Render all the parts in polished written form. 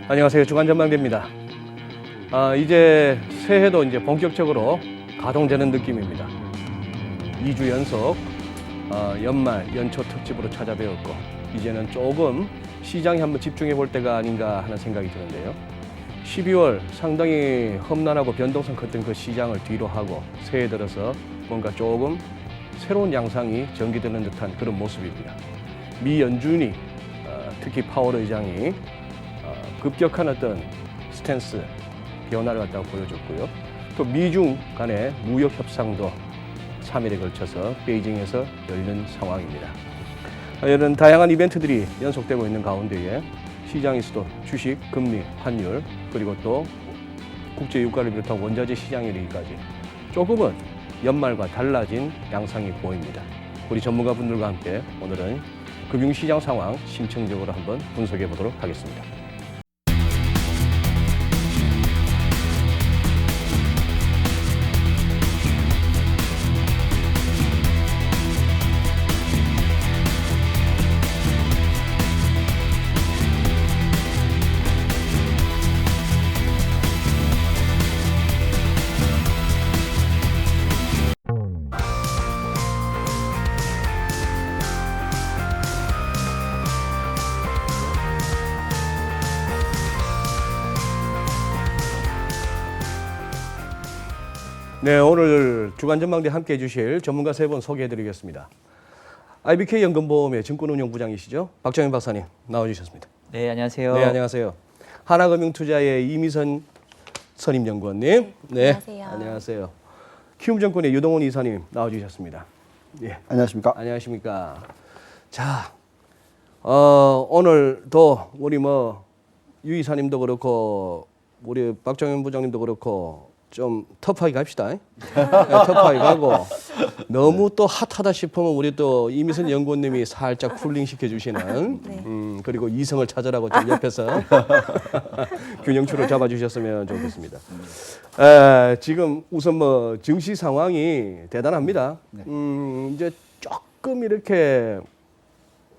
안녕하세요. 주간전망대입니다. 이제 새해도 이제 본격적으로 가동되는 느낌입니다. 2주 연속 연말 연초 특집으로 찾아뵈었고 이제는 조금 시장에 한번 집중해 볼 때가 아닌가 하는 생각이 드는데요. 12월 상당히 험난하고 변동성 컸던 그 시장을 뒤로 하고 새해 들어서 뭔가 조금 새로운 양상이 전개되는 듯한 그런 모습입니다. 미 연준이 특히 파월 의장이 급격한 어떤 스탠스 변화를 갖다가 보여줬고요. 또 미중 간의 무역 협상도 3일에 걸쳐서 베이징에서 열리는 상황입니다. 이런 다양한 이벤트들이 연속되고 있는 가운데에 시장에서도 주식, 금리, 환율, 그리고 또 국제 유가를 비롯한 원자재 시장에 이르기까지 조금은 연말과 달라진 양상이 보입니다. 우리 전문가분들과 함께 오늘은 금융시장 상황 심층적으로 한번 분석해 보도록 하겠습니다. 네, 오늘 주간전망대 함께 해주실 전문가 세 분 소개해드리겠습니다. IBK 연금보험의 증권운용부장이시죠? 박정현 박사님 나와주셨습니다. 네, 안녕하세요. 네, 안녕하세요. 하나금융투자의 이미선 선임연구원님. 네, 안녕하세요. 안녕하세요. 키움증권의 유동훈 이사님 나와주셨습니다. 예, 안녕하십니까? 안녕하십니까. 자, 오늘도 우리 유 이사님도 그렇고 우리 박정현 부장님도 그렇고 좀 터프하게 갑시다. 네, 터프하게 가고 너무 또 핫하다 싶으면 우리 또 이미선 연구원님이 살짝 쿨링 시켜주시는 네. 그리고 이성을 찾으라고 좀 옆에서 균형추를 잡아주셨으면 좋겠습니다. 지금 우선 증시 상황이 대단합니다. 네. 이제 조금 이렇게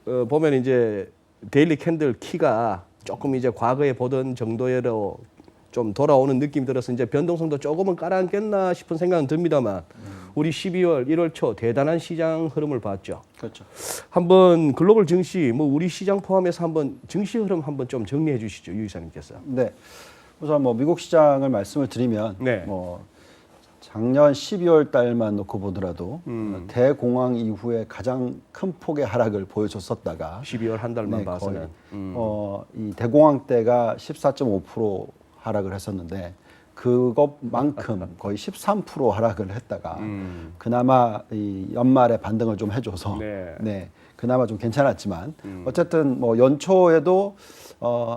보면 이제 데일리 캔들 키가 조금 이제 과거에 보던 정도로 좀 돌아오는 느낌이 들어서 이제 변동성도 조금은 깔아앉겠나 싶은 생각은 듭니다만 우리 12월, 1월 초 대단한 시장 흐름을 봤죠. 그렇죠. 한번 글로벌 증시, 우리 시장 포함해서 한번 증시 흐름 한번 좀 정리해 주시죠, 유 이사님께서. 네. 우선 미국 시장을 말씀을 드리면 네. 작년 12월 달만 놓고 보더라도 대공황 이후에 가장 큰 폭의 하락을 보여줬었다가 12월 한 달만 네, 봐서는. 이 대공황 때가 14.5% 하락을 했었는데 그것만큼 거의 13% 하락을 했다가 그나마 이 연말에 반등을 좀 해줘서 네. 그나마 좀 괜찮았지만 어쨌든 연초에도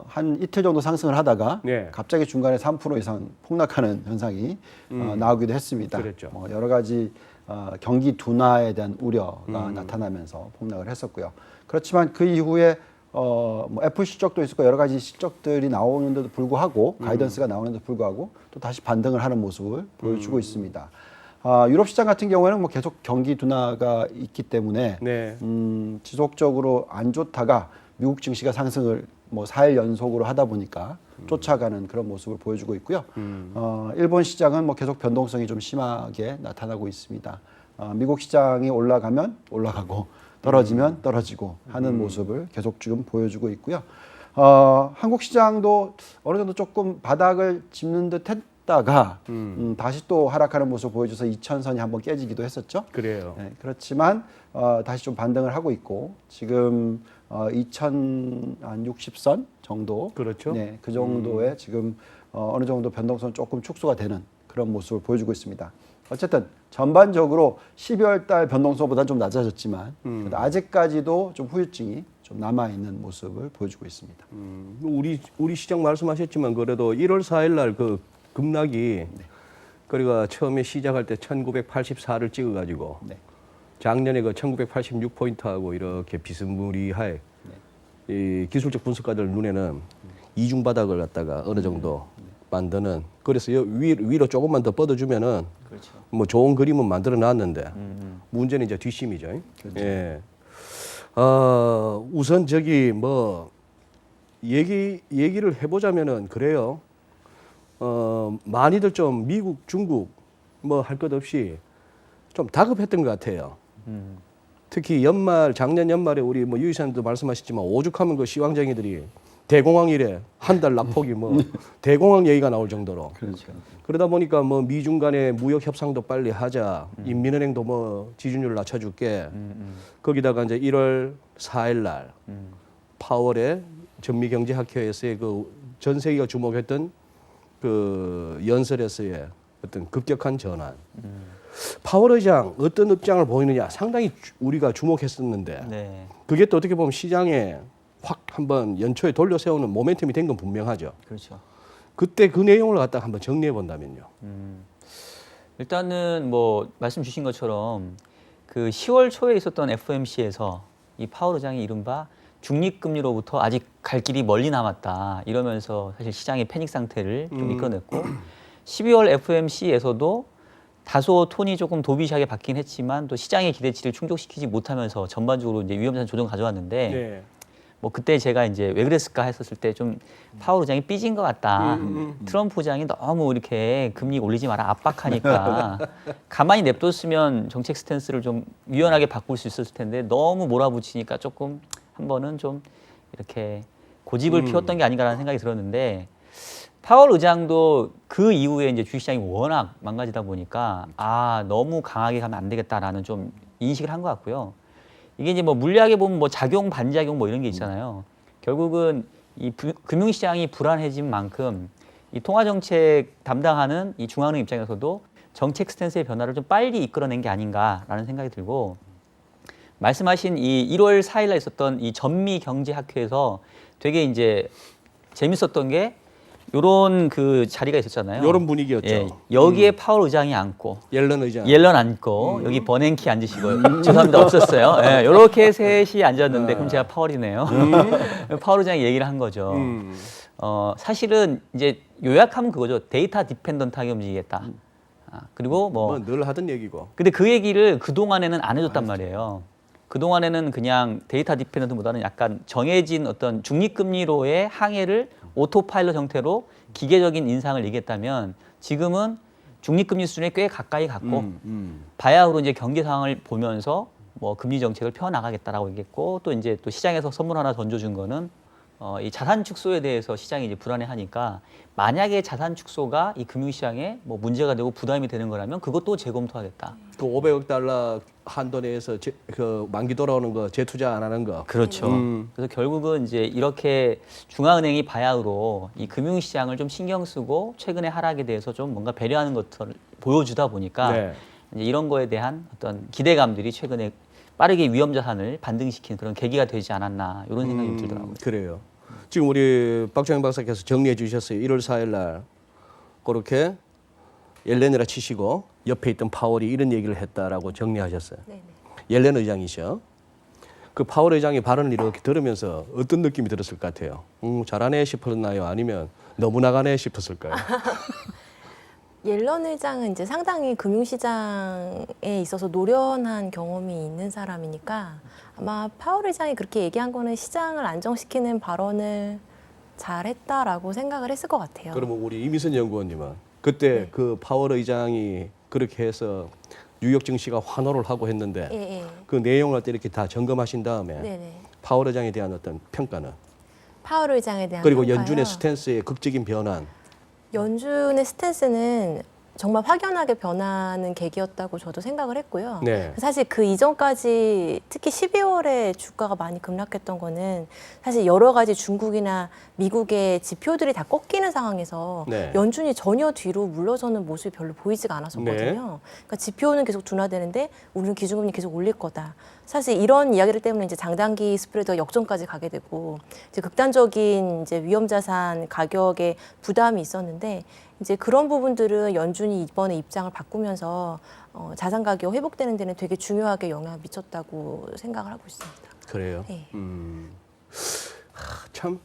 한 이틀 정도 상승을 하다가 네. 갑자기 중간에 3% 이상 폭락하는 현상이 나오기도 했습니다. 그랬죠. 여러 가지 경기 둔화에 대한 우려가 나타나면서 폭락을 했었고요. 그렇지만 그 이후에 애플 실적도 있었고 여러 가지 실적들이 나오는데도 불구하고 가이던스가 나오는데도 불구하고 또 다시 반등을 하는 모습을 보여주고 있습니다. 유럽 시장 같은 경우에는 계속 경기 둔화가 있기 때문에 네. 지속적으로 안 좋다가 미국 증시가 상승을 4일 연속으로 하다 보니까 쫓아가는 그런 모습을 보여주고 있고요. 일본 시장은 계속 변동성이 좀 심하게 나타나고 있습니다. 미국 시장이 올라가면 올라가고 떨어지면 떨어지고 하는 모습을 계속 지금 보여주고 있고요. 한국 시장도 어느 정도 조금 바닥을 짚는 듯 했다가 다시 또 하락하는 모습을 보여줘서 2000선이 한번 깨지기도 했었죠. 그래요. 네, 그렇지만 다시 좀 반등을 하고 있고 지금 2060선 정도, 그렇죠. 네, 그 정도의 지금 어느 정도 변동성 조금 축소가 되는 그런 모습을 보여주고 있습니다. 어쨌든 전반적으로 12월 달 변동성보다 좀 낮아졌지만 그래도 아직까지도 좀 후유증이 좀 남아 있는 모습을 보여주고 있습니다. 우리 시장 말씀하셨지만 그래도 1월 4일 날 그 급락이 그리고 처음에 시작할 때 1984를 찍어가지고 네. 작년에 그 1986포인트하고 이렇게 비스무리하게 이 기술적 분석가들 눈에는 이중 바닥을 갖다가 어느 정도 만드는 그래서 위로 조금만 더 뻗어주면은 그렇죠. 좋은 그림은 만들어 놨는데 문제는 이제 뒷심이죠. 그렇죠. 예. 우선 얘기를 해보자면은 그래요. 많이들 좀 미국, 중국 뭐 할 것 없이 좀 다급했던 것 같아요. 특히 작년 연말에 우리 뭐 유이사님도 말씀하셨지만 오죽하면 그 시황쟁이들이 대공황 이래 한 달 낙폭이 뭐 대공황 얘기가 나올 정도로. 그렇죠. 그러다 보니까 뭐 미중 간의 무역 협상도 빨리 하자. 인민은행도 뭐 지준율 낮춰줄게. 거기다가 이제 1월 4일 날 파월의 전미경제학회에서의 그 전 세계가 주목했던 그 연설에서의 어떤 급격한 전환. 파월 의장 어떤 입장을 보이느냐 상당히 우리가 주목했었는데 네. 그게 또 어떻게 보면 시장에 확 한번 연초에 돌려 세우는 모멘텀이 된 건 분명하죠. 그렇죠. 그때 그 내용을 갖다가 한번 정리해 본다면요. 일단은 뭐 말씀 주신 것처럼 그 10월 초에 있었던 FOMC에서 이 파월 의장이 이른바 중립금리로부터 아직 갈 길이 멀리 남았다 이러면서 사실 시장의 패닉 상태를 좀 이끌어냈고 12월 FOMC에서도 다소 톤이 조금 도비시하게 바뀌긴 했지만 또 시장의 기대치를 충족시키지 못하면서 전반적으로 이제 위험자산 조정 가져왔는데 네. 뭐 그때 제가 이제 왜 그랬을까 했었을 때 좀 파월 의장이 삐진 것 같다. 트럼프 의장이 너무 이렇게 금리 올리지 마라 압박하니까 가만히 냅뒀으면 정책 스탠스를 좀 유연하게 바꿀 수 있었을 텐데 너무 몰아붙이니까 조금 한 번은 좀 이렇게 고집을 피웠던 게 아닌가라는 생각이 들었는데 파월 의장도 그 이후에 이제 주식시장이 워낙 망가지다 보니까 너무 강하게 가면 안 되겠다라는 좀 인식을 한 것 같고요. 이게 이제 뭐 물리학에 보면 뭐 작용 반작용 뭐 이런 게 있잖아요. 결국은 이 금융시장이 불안해진 만큼 이 통화정책 담당하는 이 중앙은행 입장에서도 정책 스탠스의 변화를 좀 빨리 이끌어낸 게 아닌가라는 생각이 들고 말씀하신 이 1월 4일 날 있었던 이 전미경제학회에서 되게 이제 재밌었던 게 요런 그 자리가 있었잖아요. 요런 분위기였죠. 예, 여기에 파월 의장이 앉고 옐런 의장. 옐런 앉고 여기 버냉키 앉으시고 죄송합니다 없었어요. 예, 이렇게 셋이 앉았는데 그럼 제가 파월이네요. 파월 의장이 얘기를 한 거죠. 사실은 이제 요약하면 그거죠. 데이터 디펜던트하게 움직이겠다. 그리고 뭐 늘 하던 얘기고. 근데 그 얘기를 그 동안에는 안 해줬단 말이에요. 그 동안에는 그냥 데이터 디펜던트보다는 약간 정해진 어떤 중립금리로의 항해를 오토파일럿 형태로 기계적인 인상을 얘기했다면 지금은 중립금리 수준에 꽤 가까이 갔고 바야흐로 이제 경제 상황을 보면서 뭐 금리 정책을 펴나가겠다라고 얘기했고 또 이제 또 시장에서 선물 하나 던져준 거는 이 자산 축소에 대해서 시장이 이제 불안해하니까 만약에 자산 축소가 이 금융시장에 뭐 문제가 되고 부담이 되는 거라면 그것도 재검토하겠다. 그 500억 달러 한도 내에서 그 만기 돌아오는 거 재투자 안 하는 거. 그렇죠. 그래서 결국은 이제 이렇게 중앙은행이 바야흐로 이 금융시장을 좀 신경 쓰고 최근의 하락에 대해서 좀 뭔가 배려하는 것을 보여주다 보니까 네. 이제 이런 거에 대한 어떤 기대감들이 최근에 빠르게 위험자산을 반등시킨 그런 계기가 되지 않았나 이런 생각이 좀 들더라고요. 그래요. 지금 우리 박정희 박사께서 정리해 주셨어요. 1월 4일 날 그렇게 옐렌이라 치시고 옆에 있던 파월이 이런 얘기를 했다라고 정리하셨어요. 네네. 옐렌 의장이셔. 그 파월 의장의 발언을 이렇게 들으면서 어떤 느낌이 들었을 것 같아요? 잘하네 싶었나요? 아니면 너무 나가네 싶었을까요? 옐런 의장은 이제 상당히 금융시장에 있어서 노련한 경험이 있는 사람이니까 아마 파월 의장이 그렇게 얘기한 거는 시장을 안정시키는 발언을 잘했다라고 생각을 했을 것 같아요. 그러면 우리 이미선 연구원님은 그때 네. 그 파월 의장이 그렇게 해서 뉴욕 증시가 환호를 하고 했는데 예, 예. 그 내용을 이렇게 다 점검하신 다음에 네네. 파월 의장에 대한 어떤 평가는 파월 의장에 대한 그리고 평가요? 연준의 스탠스의 극적인 변환. 연준의 스탠스는 정말 확연하게 변하는 계기였다고 저도 생각을 했고요. 네. 사실 그 이전까지 특히 12월에 주가가 많이 급락했던 거는 사실 여러 가지 중국이나 미국의 지표들이 다 꺾이는 상황에서 네. 연준이 전혀 뒤로 물러서는 모습이 별로 보이지가 않았었거든요. 네. 그러니까 지표는 계속 둔화되는데 우리는 기준금리 계속 올릴 거다. 사실 이런 이야기들 때문에 이제 장단기 스프레드가 역전까지 가게 되고 이제 극단적인 이제 위험자산 가격에 부담이 있었는데 이제 그런 부분들은 연준이 이번에 입장을 바꾸면서 자산 가격 회복되는 데는 되게 중요하게 영향을 미쳤다고 생각을 하고 있습니다. 그래요. 네. 참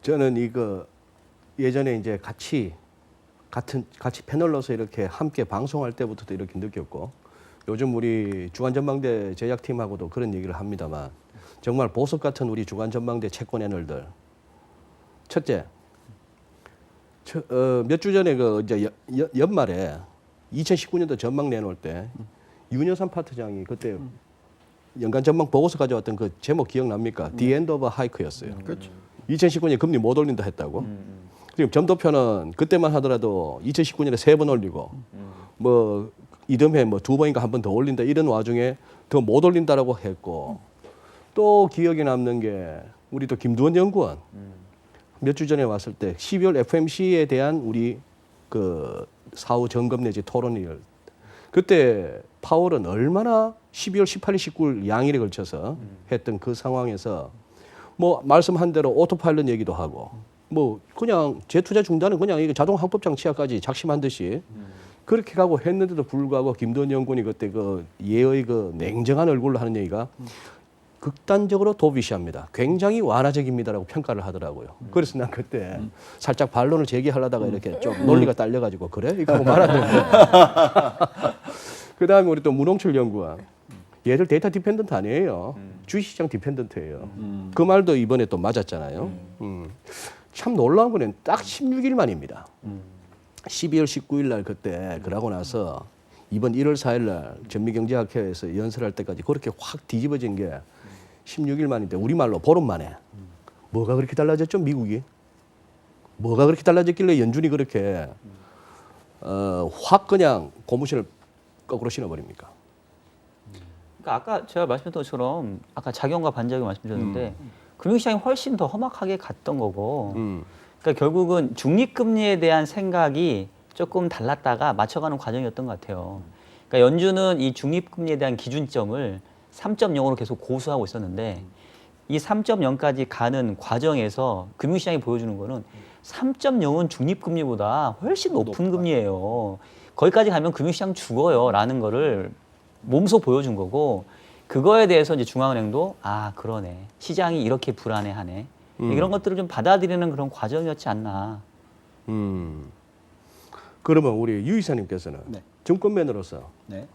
저는 이거 예전에 이제 같이 패널로서 이렇게 함께 방송할 때부터도 이렇게 느꼈고 요즘 우리 주간전망대 제작팀하고도 그런 얘기를 합니다만 정말 보석 같은 우리 주간 전망대 채권 애널들. 첫째, 몇 주 전에 그 이제 연말에 2019년도 전망 내놓을 때 윤여산 파트장이 그때 연간 전망 보고서 가져왔던 그 제목 기억납니까? The End of a Hike였어요. 그렇죠. 2019년에 금리 못 올린다 했다고. 지금 점도표는 그때만 하더라도 2019년에 3번 올리고 뭐 이듬해 뭐 2번인가 한 번 더 올린다 이런 와중에 더 못 올린다라고 했고 또 기억에 남는 게 우리 또 김두원 연구원 몇 주 전에 왔을 때 12월 FMC에 대한 우리 그 사후 점검 내지 토론을 그때 파월은 얼마나 12월 18일 19일 양일에 걸쳐서 했던 그 상황에서 뭐 말씀한 대로 오토파일럿 얘기도 하고 뭐 그냥 재투자 중단은 그냥 이게 자동 합법 장치화까지 작심한 듯이 그렇게 가고 했는데도 불구하고 김두원 연구원이 그때 그 예의 그 냉정한 얼굴로 하는 얘기가 극단적으로 도비시합니다. 굉장히 완화적입니다라고 평가를 하더라고요. 그래서 난 그때 살짝 반론을 제기하려다가 이렇게 좀 논리가 딸려가지고 그래? 이거 하고 말았는데. 그 다음에 우리 또 문홍철 연구원. 얘들 데이터 디펜던트 아니에요. 주식시장 디펜던트예요. 그 말도 이번에 또 맞았잖아요. 참 놀라운 거는 딱 16일 만입니다. 12월 19일 날 그때 그러고 나서 이번 1월 4일 날 전미경제학회에서 연설할 때까지 그렇게 확 뒤집어진 게 16일 만인데 우리말로 보름 만에 뭐가 그렇게 달라졌죠 미국이? 뭐가 그렇게 달라졌길래 연준이 그렇게 확 그냥 고무신을 거꾸로 신어버립니까? 그러니까 아까 제가 말씀드린 것처럼 아까 작용과 반작용 말씀드렸는데 금융시장이 훨씬 더 험악하게 갔던 거고 그러니까 결국은 중립금리에 대한 생각이 조금 달랐다가 맞춰가는 과정이었던 것 같아요. 그러니까 연준은 이 중립금리에 대한 기준점을 3.0으로 계속 고수하고 있었는데 이 3.0까지 가는 과정에서 금융시장이 보여주는 거는 3.0은 중립금리보다 훨씬 높은 금리예요. 거기까지 가면 금융시장 죽어요 라는 거를 몸소 보여준 거고 그거에 대해서 이제 중앙은행도 아 그러네 시장이 이렇게 불안해하네 이런 것들을 좀 받아들이는 그런 과정이었지 않나. 그러면 우리 유 이사님께서는 네. 증권맨으로서 네.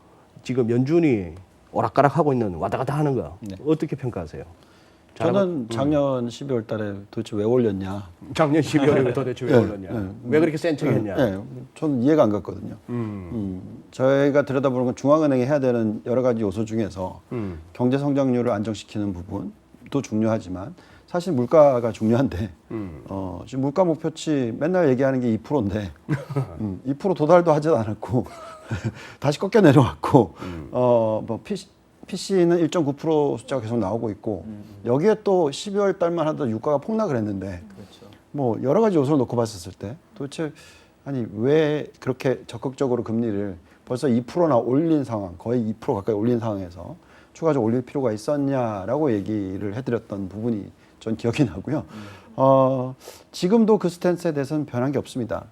지금 연준이 오락가락하고 있는 왔다 갔다 하는 거 네. 어떻게 평가하세요? 저는 작년 12월 달에 도대체 왜 올렸냐. 작년 12월에 도대체 왜 올랐냐? 왜 그렇게 센 척했냐? 저는 이해가 안 갔거든요. 저희가 들여다보는 건 중앙은행이 해야 되는 여러 가지 요소 중에서 경제 성장률을 안정시키는 부분도 중요하지만 사실 물가가 중요한데 지금 물가 목표치 맨날 얘기하는 게 2%인데 2% 도달도 하지도 않았고 다시 꺾여 내려왔고 뭐 PC는 1.9% 숫자가 계속 나오고 있고 여기에 또 12월 달만 하더라도 유가가 폭락을 했는데 뭐 여러 가지 요소를 놓고 봤었을 때 도대체 아니 왜 그렇게 적극적으로 금리를 벌써 2%나 올린 상황 거의 2% 가까이 올린 상황에서 추가적으로 올릴 필요가 있었냐라고 얘기를 해드렸던 부분이 전 기억이 나고요. 지금도 그 스탠스에 대해서는 변한 게 없습니다.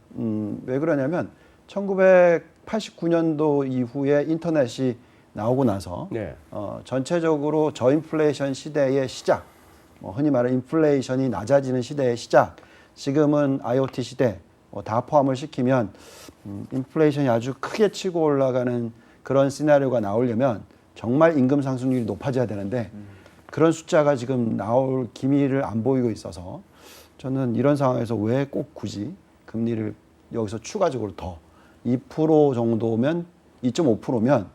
왜 그러냐면 1989년도 이후에 인터넷이 나오고 나서 네. 전체적으로 저인플레이션 시대의 시작, 흔히 말하는 인플레이션이 낮아지는 시대의 시작, 지금은 IoT 시대 다 포함을 시키면 인플레이션이 아주 크게 치고 올라가는 그런 시나리오가 나오려면 정말 임금 상승률이 높아져야 되는데 그런 숫자가 지금 나올 기미를 안 보이고 있어서 저는 이런 상황에서 왜 꼭 굳이 금리를 여기서 추가적으로 더 2% 정도면 2.5%면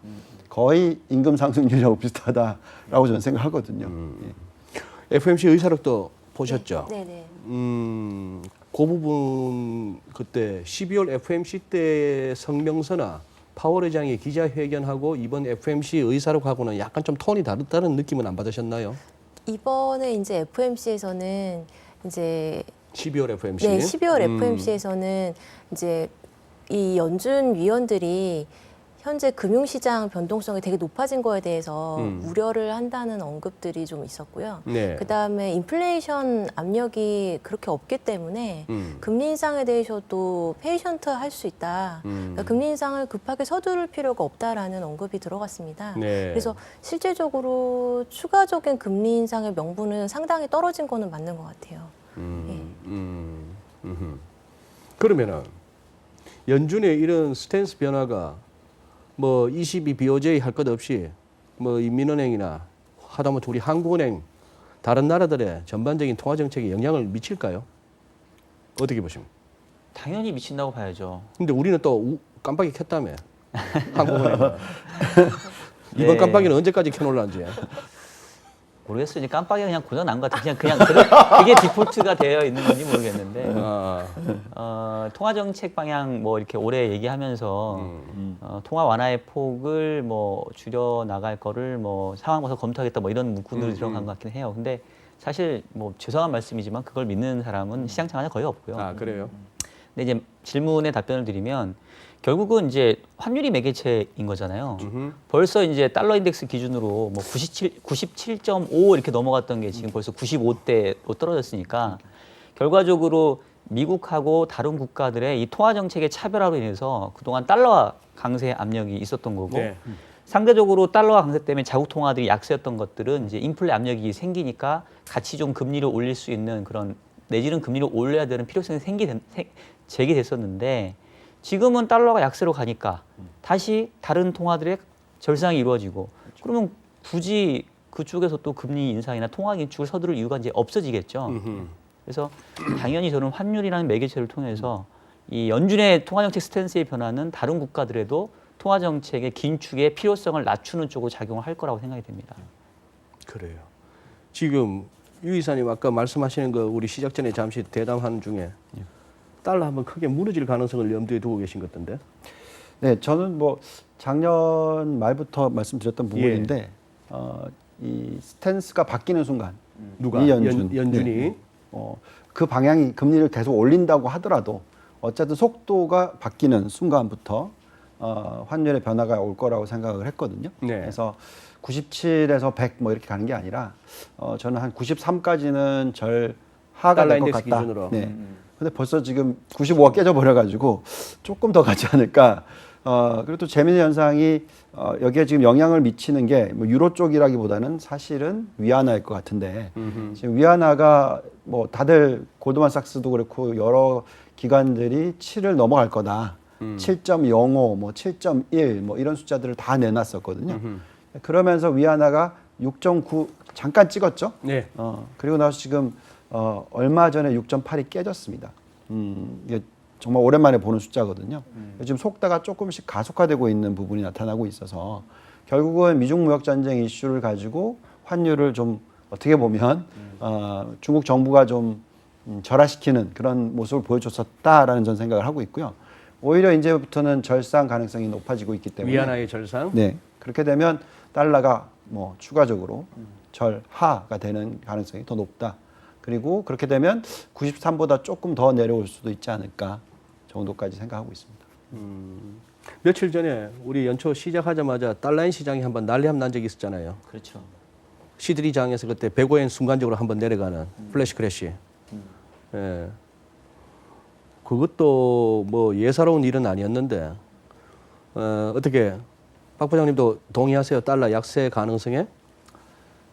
거의 임금 상승률하고 비슷하다라고 저는 생각하거든요. FMC 의사록도 보셨죠? 네네. 그 부분 그때 12월 FMC 때 성명서나 파월 의장이 기자회견하고 이번 FMC 의사록하고는 약간 좀 톤이 다르다는 느낌은 안 받으셨나요? 이번에 이제 FMC에서는 이제 12월 FMC. 네, 12월 FMC에서는 이제 이 연준 위원들이 현재 금융시장 변동성이 되게 높아진 거에 대해서 우려를 한다는 언급들이 좀 있었고요. 네. 그다음에 인플레이션 압력이 그렇게 없기 때문에 금리 인상에 대해서도 페이션트 할 수 있다. 그러니까 금리 인상을 급하게 서두를 필요가 없다라는 언급이 들어갔습니다. 네. 그래서 실제적으로 추가적인 금리 인상의 명분은 상당히 떨어진 거는 맞는 것 같아요. 그러면은 연준의 이런 스탠스 변화가 뭐 22 BOJ 할 것 없이 뭐 인민은행이나 하다못해 우리 한국은행 다른 나라들의 전반적인 통화 정책에 영향을 미칠까요? 어떻게 보십니까? 당연히 미친다고 봐야죠. 근데 우리는 또 깜빡이 켰다며. 한국은행은. 네. 이번 깜빡이는 언제까지 켜놓을란지. 모르겠어요. 이제 깜빡이가 그냥 고장 난 것 같아요. 그냥 그게 디폴트가 되어 있는 건지 모르겠는데 통화 정책 방향 뭐 이렇게 오래 얘기하면서 통화 완화의 폭을 뭐 줄여 나갈 거를 뭐 상황 봐서 검토하겠다 뭐 이런 문구들이 들어간 것 같긴 해요. 근데 사실 뭐 죄송한 말씀이지만 그걸 믿는 사람은 시장창 안에 거의 없고요. 아, 그래요? 근데 이제 질문에 답변을 드리면 결국은 이제 환율이 매개체인 거잖아요. 벌써 이제 달러 인덱스 기준으로 뭐 97.5 이렇게 넘어갔던 게 지금 벌써 95대로 떨어졌으니까 결과적으로 미국하고 다른 국가들의 이 통화 정책의 차별화로 인해서 그동안 달러 강세 압력이 있었던 거고 네. 상대적으로 달러 강세 때문에 자국 통화들이 약세였던 것들은 이제 인플레 압력이 생기니까 같이 좀 금리를 올릴 수 있는 그런 내지는 금리를 올려야 되는 필요성이 제기됐었는데 지금은 달러가 약세로 가니까 다시 다른 통화들의 절상이 이루어지고 그러면 굳이 그쪽에서 또 금리 인상이나 통화 긴축을 서두를 이유가 이제 없어지겠죠. 그래서 당연히 저는 환율이라는 매개체를 통해서 이 연준의 통화 정책 스탠스의 변화는 다른 국가들에도 통화 정책의 긴축의 필요성을 낮추는 쪽으로 작용을 할 거라고 생각이 됩니다. 그래요. 지금 유 이사님 아까 말씀하시는 거 우리 시작 전에 잠시 대담하는 중에 달러 한번 크게 무너질 가능성을 염두에 두고 계신 것 같던데. 네, 저는 뭐 작년 말부터 말씀드렸던 부분인데 이 스탠스가 바뀌는 순간 누가? 이 연준이 연준이? 그 방향이 금리를 계속 올린다고 하더라도 어쨌든 속도가 바뀌는 순간부터 환율의 변화가 올 거라고 생각을 했거든요. 네. 그래서 97에서 100 뭐 이렇게 가는 게 아니라 저는 한 93까지는 절하가 달러 될 것 인덱스 같다. 기준으로. 네. 근데 벌써 지금 95가 깨져버려가지고 조금 더 가지 않을까. 그리고 또 재미있는 현상이 여기에 지금 영향을 미치는 게 뭐 유로 쪽이라기보다는 사실은 위안화일 것 같은데 지금 위안화가 뭐 다들 골드만삭스도 그렇고 여러 기관들이 7을 넘어갈 거다. 7.05, 뭐 7.1, 뭐 이런 숫자들을 다 내놨었거든요. 그러면서 위안화가 6.9 잠깐 찍었죠. 네. 그리고 나서 지금 얼마 전에 6.8이 깨졌습니다. 이게 정말 오랜만에 보는 숫자거든요. 지금 속도가 조금씩 가속화되고 있는 부분이 나타나고 있어서 결국은 미중 무역 전쟁 이슈를 가지고 환율을 좀 어떻게 보면 중국 정부가 좀 절하시키는 그런 모습을 보여줬었다라는 전 생각을 하고 있고요. 오히려 이제부터는 절상 가능성이 높아지고 있기 때문에 위안화의 절상. 네, 그렇게 되면 달러가 뭐 추가적으로 절하가 되는 가능성이 더 높다. 그리고 그렇게 되면 93보다 조금 더 내려올 수도 있지 않을까 정도까지 생각하고 있습니다. 며칠 전에 우리 연초 시작하자마자 달러인 시장이 한번 난리 한번 난 적이 있었잖아요. 그렇죠. 시드리 장에서 그때 105엔 순간적으로 한번 내려가는 플래시 크래시. 예. 그것도 뭐 예사로운 일은 아니었는데 어떻게 박 부장님도 동의하세요? 달러 약세 가능성에?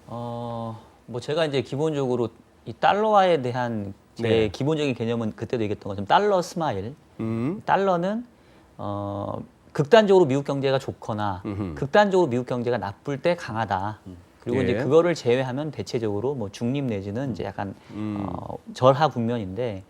뭐 제가 이제 기본적으로 이 달러화에 대한 제 네. 기본적인 개념은 그때도 얘기했던 것처럼 달러 스마일. 달러는 극단적으로 미국 경제가 좋거나 극단적으로 미국 경제가 나쁠 때 강하다. 그리고 예. 이제 그거를 제외하면 대체적으로 뭐 중립 내지는 이제 약간 절하 국면인데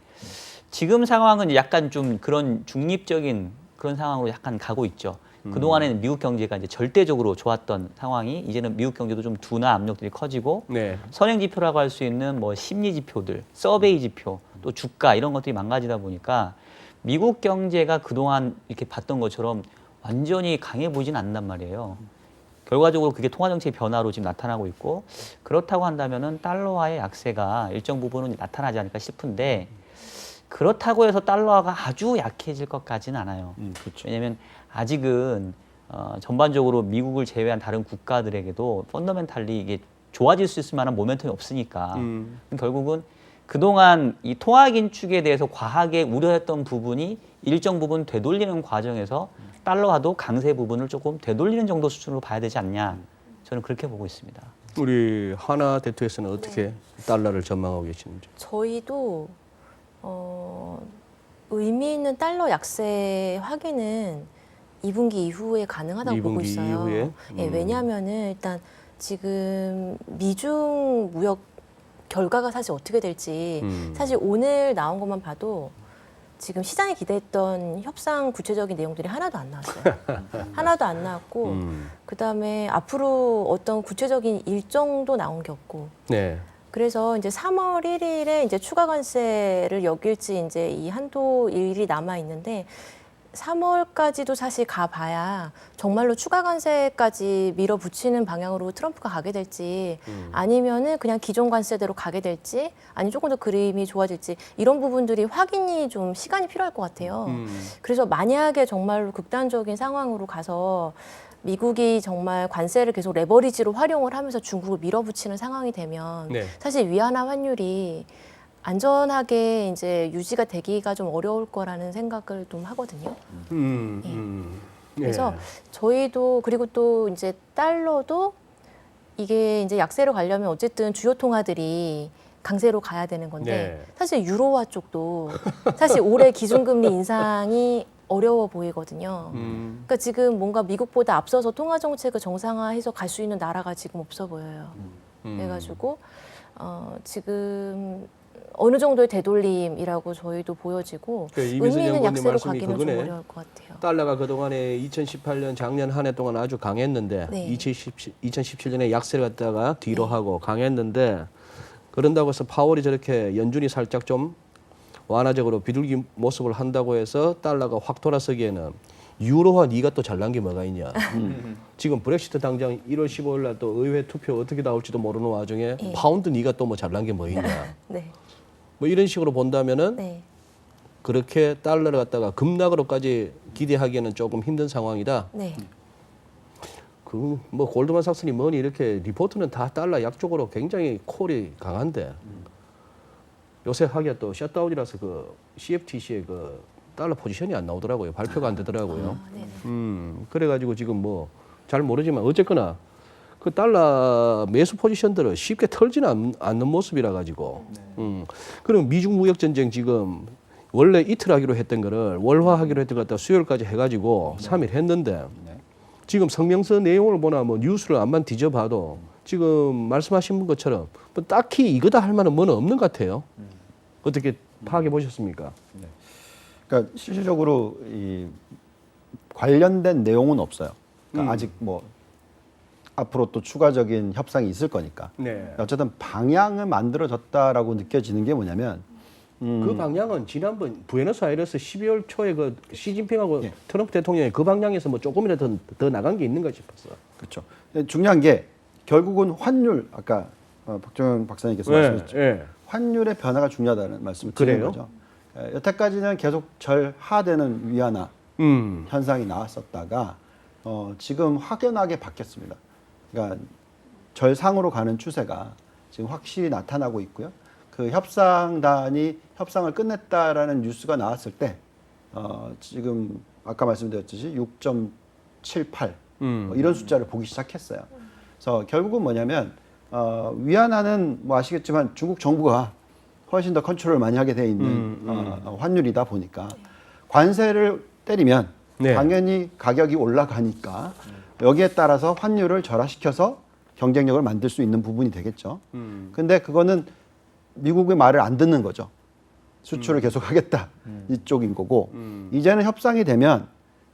지금 상황은 이제 약간 좀 그런 중립적인 그런 상황으로 약간 가고 있죠. 그동안에는 미국 경제가 이제 절대적으로 좋았던 상황이 이제는 미국 경제도 좀 둔화 압력들이 커지고 네. 선행 지표라고 할 수 있는 뭐 심리 지표들, 서베이 지표, 또 주가 이런 것들이 망가지다 보니까 미국 경제가 그동안 이렇게 봤던 것처럼 완전히 강해 보이진 않는단 말이에요. 결과적으로 그게 통화 정책의 변화로 지금 나타나고 있고 그렇다고 한다면은 달러화의 약세가 일정 부분은 나타나지 않을까 싶은데 그렇다고 해서 달러화가 아주 약해질 것까지는 않아요. 그렇죠. 왜냐하면 아직은 전반적으로 미국을 제외한 다른 국가들에게도 펀더멘탈리 이게 좋아질 수 있을 만한 모멘텀이 없으니까 결국은 그동안 이 통화 긴축에 대해서 과하게 우려했던 부분이 일정 부분 되돌리는 과정에서 달러화도 강세 부분을 조금 되돌리는 정도 수준으로 봐야 되지 않냐 저는 그렇게 보고 있습니다. 우리 하나 대투에서는 어떻게 달러를 전망하고 계시는지? 저희도 의미 있는 달러 약세 확인은 2분기 이후에 가능하다고 보고 2분기 있어요. 이후에? 예, 왜냐하면은 일단 지금 미중 무역 결과가 사실 어떻게 될지 사실 오늘 나온 것만 봐도 지금 시장이 기대했던 협상 구체적인 내용들이 하나도 안 나왔어요. 하나도 안 나왔고 그다음에 앞으로 어떤 구체적인 일정도 나온 게 없고 네. 그래서 이제 3월 1일에 이제 추가 관세를 여길지 이제 이 한도 일이 남아 있는데 3월까지도 사실 가봐야 정말로 추가 관세까지 밀어붙이는 방향으로 트럼프가 가게 될지 아니면은 그냥 기존 관세대로 가게 될지 아니 조금 더 그림이 좋아질지 이런 부분들이 확인이 좀 시간이 필요할 것 같아요. 그래서 만약에 정말로 극단적인 상황으로 가서 미국이 정말 관세를 계속 레버리지로 활용을 하면서 중국을 밀어붙이는 상황이 되면 네. 사실 위안화 환율이 안전하게 이제 유지가 되기가 좀 어려울 거라는 생각을 좀 하거든요. 그래서 저희도 그리고 또 이제 달러도 이게 이제 약세로 가려면 어쨌든 주요 통화들이 강세로 가야 되는 건데 네. 사실 유로화 쪽도 사실 올해 기준금리 인상이 어려워 보이거든요. 그러니까 지금 뭔가 미국보다 앞서서 통화 정책을 정상화해서 갈 수 있는 나라가 지금 없어 보여요. 그래가지고 지금 어느 정도의 되돌림이라고 저희도 보여지고 이미순 의미 있는 연구원님 약세로 말씀이 가기는 좀 그거네. 어려울 것 같아요. 달러가 그동안에 2018년 작년 한 해 동안 아주 강했는데 네. 2017년에 약세를 갖다가 뒤로 하고 강했는데 그런다고 해서 파월이 저렇게 연준이 살짝 좀 완화적으로 비둘기 모습을 한다고 해서 달러가 확 돌아서기에는 유로화 네가 또 잘난 게 뭐가 있냐. 지금 브렉시트 당장 1월 15일 날 또 의회 투표 어떻게 나올지도 모르는 와중에 네. 파운드 네가 또 뭐 잘난 게 뭐 있냐. 네, 뭐 이런 식으로 본다면은 네, 그렇게 달러를 갖다가 급락으로까지 기대하기에는 조금 힘든 상황이다. 네. 그 뭐 골드만삭스니 뭐니 이렇게 리포트는 다 달러 약쪽으로 굉장히 콜이 강한데 요새 하기가 또 셧다운이라서 그 CFTC의 그 달러 포지션이 안 나오더라고요. 발표가 안 되더라고요. 네네. 그래가지고 지금 뭐 잘 모르지만 어쨌거나 그 달러 매수 포지션들을 쉽게 털지는 않는 모습이라 가지고. 그럼 미중 무역 전쟁 지금 원래 이틀 하기로 했던 거를 월화하기로 했던 것 갖다 수요일까지 해가지고 3일 했는데 지금 성명서 내용을 보나 뭐 뉴스를 안만 뒤져봐도 지금 말씀하신 것처럼 뭐 딱히 이거다 할 만한 뭐는 없는 것 같아요. 어떻게 파악해 보셨습니까? 그러니까 실질적으로 이 관련된 내용은 없어요. 그러니까 아직 뭐 앞으로 또 추가적인 협상이 있을 거니까. 네. 어쨌든 방향을 만들어졌다라고 느껴지는 게 뭐냐면 그 방향은 지난번 부에노스아이레스 12월 초에 그 시진핑하고 예. 트럼프 대통령이 그 방향에서 뭐 조금이라도 더 나간 게 있는가 싶었어. 그렇죠. 중요한 게 결국은 환율 아까 박정현 박사님께서 말씀하셨죠. 예. 환율의 변화가 중요하다는 말씀을 드린 그래요? 거죠. 여태까지는 계속 절하되는 위안화 현상이 나왔었다가 지금 확연하게 바뀌었습니다. 그러니까 절상으로 가는 추세가 지금 확실히 나타나고 있고요. 그 협상단이 협상을 끝냈다라는 뉴스가 나왔을 때 지금 아까 말씀드렸듯이 6.78 이런 숫자를 보기 시작했어요. 그래서 결국은 뭐냐면 위안화는 뭐 아시겠지만 중국 정부가 훨씬 더 컨트롤을 많이 하게 돼 있는 환율이다 보니까 관세를 때리면 네. 당연히 가격이 올라가니까 여기에 따라서 환율을 절하시켜서 경쟁력을 만들 수 있는 부분이 되겠죠. 근데 그거는 미국의 말을 안 듣는 거죠. 수출을 계속하겠다 이쪽인 거고 이제는 협상이 되면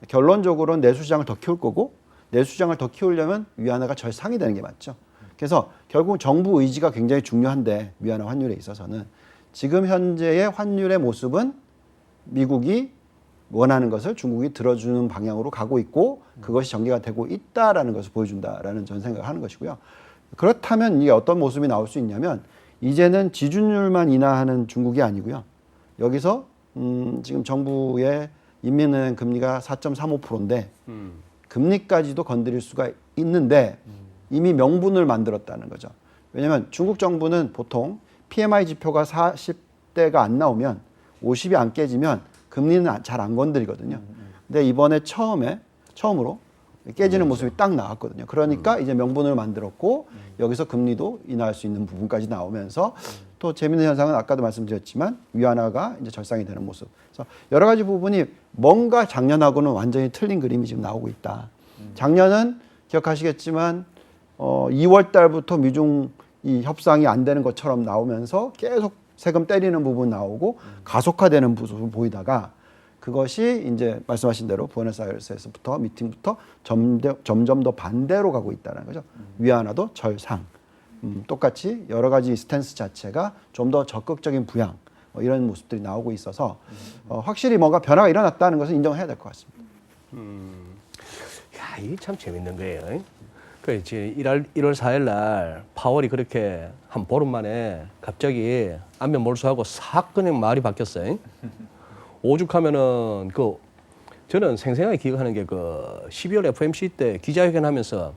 결론적으로는 내수시장을 더 키울 거고 내수시장을 더 키우려면 위안화가 절상이 되는 게 맞죠. 그래서 결국 정부 의지가 굉장히 중요한데 위안화 환율에 있어서는 지금 현재의 환율의 모습은 미국이 원하는 것을 중국이 들어주는 방향으로 가고 있고 그것이 전개가 되고 있다라는 것을 보여준다라는 전 생각을 하는 것이고요. 그렇다면 이게 어떤 모습이 나올 수 있냐면 이제는 지준율만 인하하는 중국이 아니고요. 여기서 지금 정부의 인민은행 금리가 4.35%인데 금리까지도 건드릴 수가 있는데 이미 명분을 만들었다는 거죠. 왜냐하면 중국 정부는 보통 PMI 지표가 40대가 안 나오면 50이 안 깨지면 금리는 잘 안 건드리거든요. 근데 이번에 처음으로 깨지는 모습이 딱 나왔거든요. 그러니까 이제 명분을 만들었고 여기서 금리도 인하할 수 있는 부분까지 나오면서 또 재미있는 현상은 아까도 말씀드렸지만 위안화가 이제 절상이 되는 모습. 그래서 여러 가지 부분이 뭔가 작년하고는 완전히 틀린 그림이 지금 나오고 있다. 작년은 기억하시겠지만 2월 달부터 미중 이 협상이 안 되는 것처럼 나오면서 계속 세금 때리는 부분 나오고 가속화되는 부분 보이다가 그것이 이제 말씀하신 대로 부에노스아이레스에서부터 미팅부터 점점 더 반대로 가고 있다는 거죠. 위안화도 절상. 똑같이 여러 가지 스탠스 자체가 좀 더 적극적인 부양 이런 모습들이 나오고 있어서 확실히 뭔가 변화가 일어났다는 것을 인정해야 될 것 같습니다. 야, 이게 참 재밌는 거예요. 그 이제 1월 4일 날 파월이 그렇게 한 보름 만에 갑자기 안면 몰수하고 싹 그냥 말이 바뀌었어요. 오죽하면은 저는 생생하게 기억하는 게 12월 FOMC 때 기자회견하면서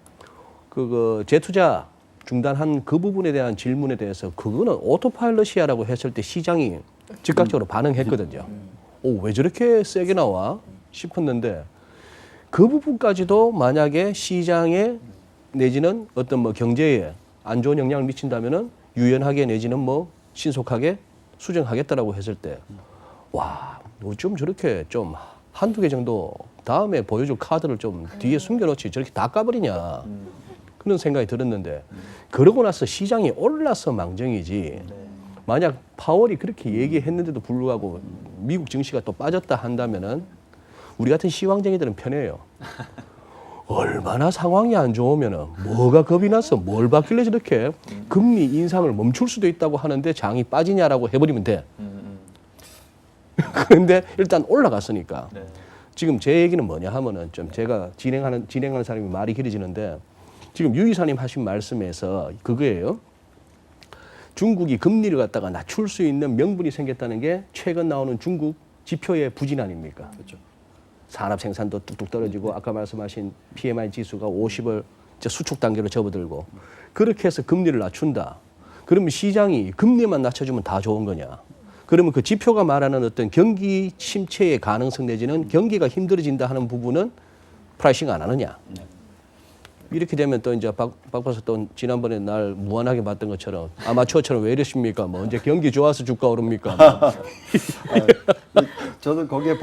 그 재투자 중단한 그 부분에 대한 질문에 대해서 그거는 오토파일럿이야라고 했을 때 시장이 즉각적으로 반응했거든요. 왜 저렇게 세게 나와 싶었는데 그 부분까지도 만약에 시장에 내지는 어떤 뭐 경제에 안 좋은 영향을 미친다면은 유연하게 내지는 뭐 신속하게 수정하겠다라고 했을 때 와, 좀 저렇게 좀 한두 개 정도 다음에 보여줄 카드를 좀 뒤에 숨겨놓지 저렇게 다 까버리냐 그런 생각이 들었는데 그러고 나서 시장이 올라서 망정이지 만약 파월이 그렇게 얘기했는데도 불구하고 미국 증시가 또 빠졌다 한다면은 우리 같은 시황쟁이들은 편해요. 얼마나 상황이 안 좋으면은 뭐가 겁이 나서 뭘 받길래 저렇게 금리 인상을 멈출 수도 있다고 하는데 장이 빠지냐라고 해버리면 돼. 그런데 일단 올라갔으니까 지금 제 얘기는 뭐냐 하면은 좀 제가 진행하는 사람이 말이 길어지는데 지금 유 이사님 하신 말씀에서 그거예요. 중국이 금리를 갖다가 낮출 수 있는 명분이 생겼다는 게 최근 나오는 중국 지표의 부진 아닙니까? 그렇죠. 산업 생산도 뚝뚝 떨어지고 아까 말씀하신 PMI 지수가 50을 이제 수축 단계로 접어들고 그렇게 해서 금리를 낮춘다. 그러면 시장이 금리만 낮춰주면 다 좋은 거냐? 그러면 그 지표가 말하는 어떤 경기 침체의 가능성 내지는 경기가 힘들어진다 하는 부분은 프라이싱 안 하느냐? 이렇게 되면 또 이제 박 박사 또 지난번에 날 무한하게 봤던 것처럼 아마추어처럼 왜 이러십니까? 뭐 언제 경기 좋아서 주가 오릅니까? 저는 거기에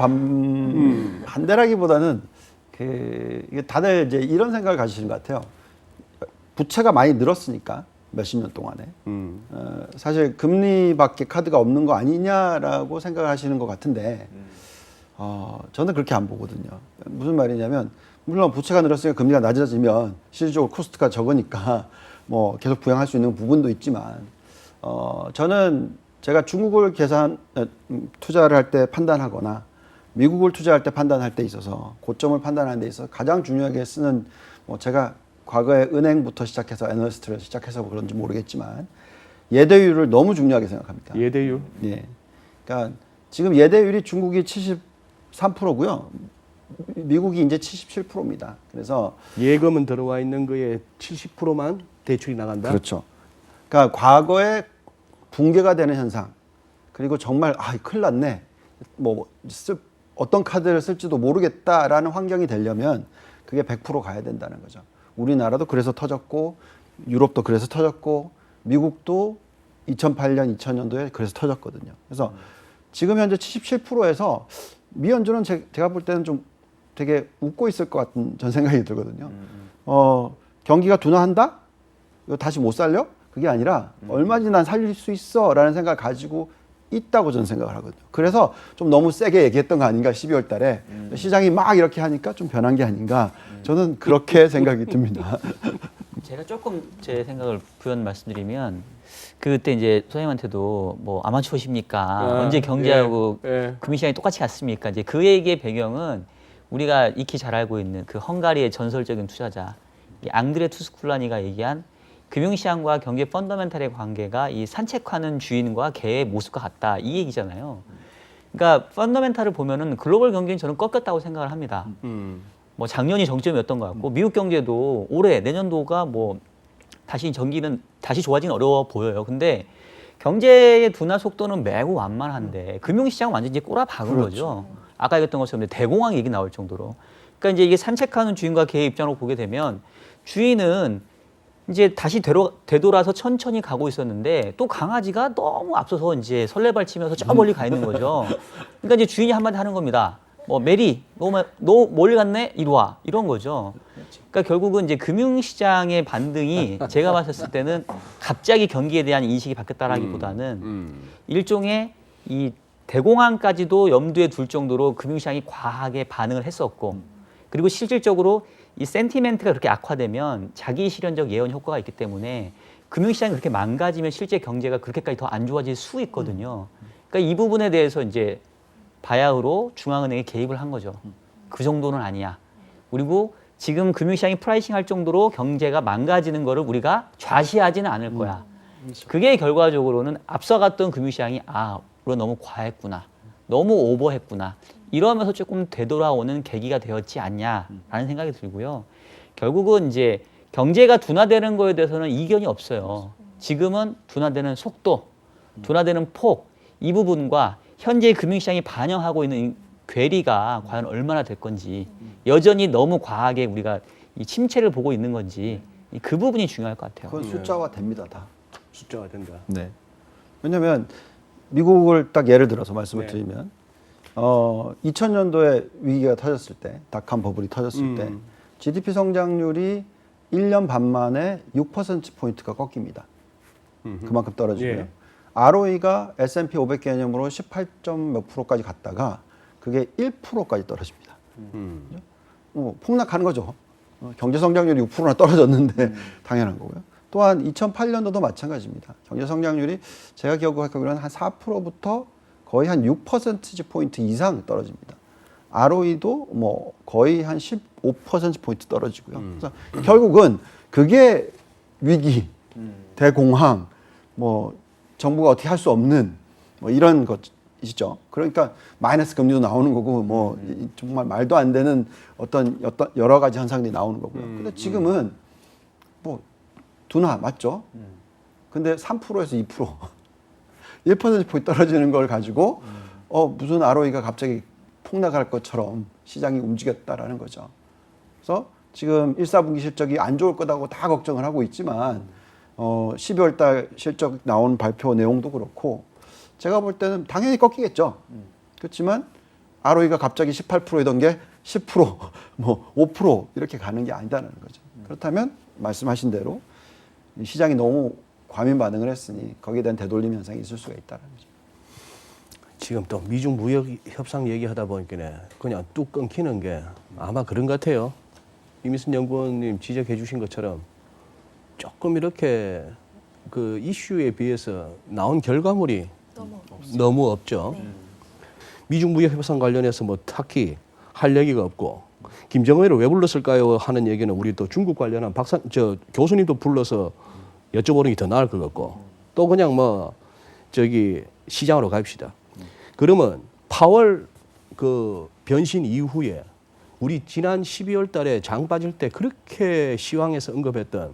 반대라기보다는 이게 다들 이제 이런 생각을 가지시는 것 같아요. 부채가 많이 늘었으니까 몇십 년 동안에 사실 금리밖에 카드가 없는 거 아니냐라고 생각을 하시는 것 같은데 저는 그렇게 안 보거든요. 무슨 말이냐면 물론 부채가 늘었으니까 금리가 낮아지면 실질적으로 코스트가 적으니까 뭐 계속 부양할 수 있는 부분도 있지만 저는 제가 중국을 투자를 할 때 판단하거나 미국을 투자할 때 판단할 때 있어서 고점을 판단하는 데 있어서 가장 중요하게 쓰는 뭐 제가 과거에 은행부터 시작해서 애널리스트를 시작해서 그런지 모르겠지만 예대율을 너무 중요하게 생각합니다. 예대율? 예. 그러니까 지금 예대율이 중국이 73%고요. 미국이 이제 77%입니다. 그래서 예금은 들어와 있는 거에 70%만 대출이 나간다. 그렇죠. 그러니까 과거에 붕괴가 되는 현상 그리고 정말 큰일 났네. 어떤 카드를 쓸지도 모르겠다라는 환경이 되려면 그게 100% 가야 된다는 거죠. 우리나라도 그래서 터졌고 유럽도 그래서 터졌고 미국도 2008년, 2000년도에 그래서 터졌거든요. 그래서 지금 현재 77%에서 미연준은 제가 볼 때는 좀 되게 웃고 있을 것 같은 전 생각이 들거든요. 경기가 둔화한다? 이거 다시 못 살려? 그게 아니라 얼마든지 난 살릴 수 있어 라는 생각을 가지고 있다고 저는 생각을 하거든요. 그래서 좀 너무 세게 얘기했던 거 아닌가 12월 달에 시장이 막 이렇게 하니까 좀 변한 게 아닌가 저는 그렇게 생각이 듭니다. 제가 조금 제 생각을 부연 말씀드리면 그때 이제 소장님한테도 뭐 아마추어십니까? 언제 경제하고 금융시장이 똑같이 갔습니까? 이제 그 얘기의 배경은 우리가 익히 잘 알고 있는 그 헝가리의 전설적인 투자자 이 앙드레 투스쿨라니가 얘기한 금융시장과 경제 펀더멘탈의 관계가 이 산책하는 주인과 개의 모습과 같다 이 얘기잖아요. 그러니까 펀더멘탈을 보면은 글로벌 경제는 저는 꺾였다고 생각을 합니다. 뭐 작년이 정점이었던 것 같고 미국 경제도 올해 내년도가 뭐 다시 경기는 다시 좋아지긴 어려워 보여요. 근데 경제의 둔화 속도는 매우 완만한데 금융시장은 완전히 이제 꼬라박은 거죠. 아까 얘기했던 것처럼 대공황 얘기 나올 정도로. 그러니까 이제 이게 산책하는 주인과 개의 입장으로 보게 되면 주인은 이제 다시 되돌아서 천천히 가고 있었는데 또 강아지가 너무 앞서서 이제 설레발치면서 저 멀리 가 있는 거죠. 그러니까 이제 주인이 한마디 하는 겁니다. 뭐 메리, 너 멀리 갔네? 이리 와. 이런 거죠. 그러니까 결국은 이제 금융시장의 반등이 제가 봤을 때는 갑자기 경기에 대한 인식이 바뀌었다라기보다는 일종의 이 대공황까지도 염두에 둘 정도로 금융시장이 과하게 반응을 했었고 그리고 실질적으로 이 센티멘트가 그렇게 악화되면 자기 실현적 예언 효과가 있기 때문에 금융시장이 그렇게 망가지면 실제 경제가 그렇게까지 더 안 좋아질 수 있거든요. 그러니까 이 부분에 대해서 이제 바야흐로 중앙은행이 개입을 한 거죠. 그 정도는 아니야. 그리고 지금 금융시장이 프라이싱 할 정도로 경제가 망가지는 거를 우리가 좌시하지는 않을 거야. 그게 결과적으로는 앞서갔던 금융시장이 우리가 너무 과했구나. 너무 오버했구나. 이러면서 조금 되돌아오는 계기가 되었지 않냐라는 생각이 들고요. 결국은 이제 경제가 둔화되는 거에 대해서는 이견이 없어요. 지금은 둔화되는 속도, 둔화되는 폭, 이 부분과 현재 금융시장이 반영하고 있는 괴리가 과연 얼마나 될 건지, 여전히 너무 과하게 우리가 이 침체를 보고 있는 건지, 그 부분이 중요할 것 같아요. 그건 숫자화 됩니다, 다. 숫자가 된다. 네. 왜냐하면 미국을 딱 예를 들어서 말씀을 드리면 2000년도에 위기가 터졌을 때, 닷컴 버블이 터졌을 때 GDP 성장률이 1년 반 만에 6%포인트가 꺾입니다. 그만큼 떨어지고요. 예. ROE가 S&P 500 개념으로 18점 몇 프로까지 갔다가 그게 1%까지 떨어집니다. 폭락하는 거죠. 경제 성장률이 6%나 떨어졌는데 당연한 거고요. 또한 2008년도도 마찬가지입니다. 경제 성장률이 제가 기억하기로는 한 4%부터 거의 한 6%포인트 이상 떨어집니다. ROE도 뭐 거의 한 15%포인트 떨어지고요. 그래서 결국은 그게 위기, 대공황, 뭐 정부가 어떻게 할 수 없는 뭐 이런 것이죠. 그러니까 마이너스 금리도 나오는 거고 뭐 정말 말도 안 되는 어떤 여러 가지 현상들이 나오는 거고요. 근데 지금은 뭐 둔화 맞죠? 근데 3%에서 2%, 1%포인트 떨어지는 걸 가지고 무슨 ROE가 갑자기 폭락할 것처럼 시장이 움직였다라는 거죠. 그래서 지금 1사분기 실적이 안 좋을 거다고 다 걱정을 하고 있지만 12월 달 실적 나온 발표 내용도 그렇고 제가 볼 때는 당연히 꺾이겠죠. 그렇지만 ROE가 갑자기 18%이던 게 10%, 뭐 5% 이렇게 가는 게 아니다라는 거죠. 그렇다면 말씀하신 대로 시장이 너무 과민 반응을 했으니 거기에 대한 되돌림 현상이 있을 수가 있다는 거죠. 지금 또 미중 무역 협상 얘기하다 보니까 그냥 뚝 끊기는 게 아마 그런 것 같아요. 이미순 연구원님 지적해 주신 것처럼 조금 이렇게 그 이슈에 비해서 나온 결과물이 너무 없죠. 네. 미중 무역 협상 관련해서 뭐 딱히 할 얘기가 없고 김정은을 왜 불렀을까요 하는 얘기는 우리 또 중국 관련한 교수님도 불러서 여쭤보는 게 더 나을 것 같고 또 그냥 뭐 시장으로 가입시다. 그러면 파월 그 변신 이후에 우리 지난 12월 달에 장 빠질 때 그렇게 시황에서 언급했던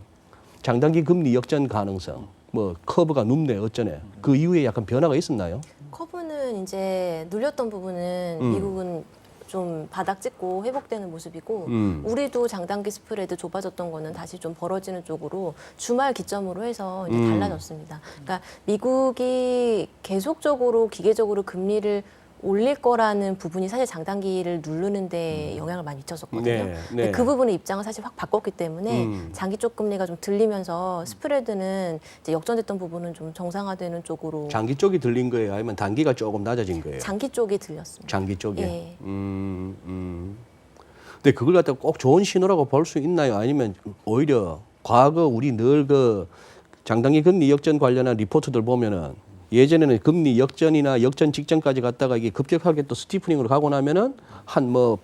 장단기 금리 역전 가능성, 뭐 커브가 눕네 어쩌네. 그 이후에 약간 변화가 있었나요? 커브는 이제 눌렸던 부분은 미국은 좀 바닥 찍고 회복되는 모습이고 우리도 장단기 스프레드 좁아졌던 거는 다시 좀 벌어지는 쪽으로 주말 기점으로 해서 이제 달라졌습니다. 그러니까 미국이 계속적으로 기계적으로 금리를 올릴 거라는 부분이 사실 장단기를 누르는 데 영향을 많이 미쳤었거든요. 네, 네. 그 부분의 입장을 사실 확 바꿨기 때문에 장기 쪽 금리가 좀 들리면서 스프레드는 이제 역전됐던 부분은 좀 정상화되는 쪽으로 장기 쪽이 들린 거예요? 아니면 단기가 조금 낮아진 거예요? 장기 쪽이 들렸습니다. 장기 쪽에. 예. 근데 그걸 갖다 꼭 좋은 신호라고 볼 수 있나요? 아니면 오히려 과거 우리 늘 그 장단기 금리 역전 관련한 리포트들 보면은 예전에는 금리 역전이나 역전 직전까지 갔다가 이게 급격하게 또 스티프닝으로 가고 나면은 한 뭐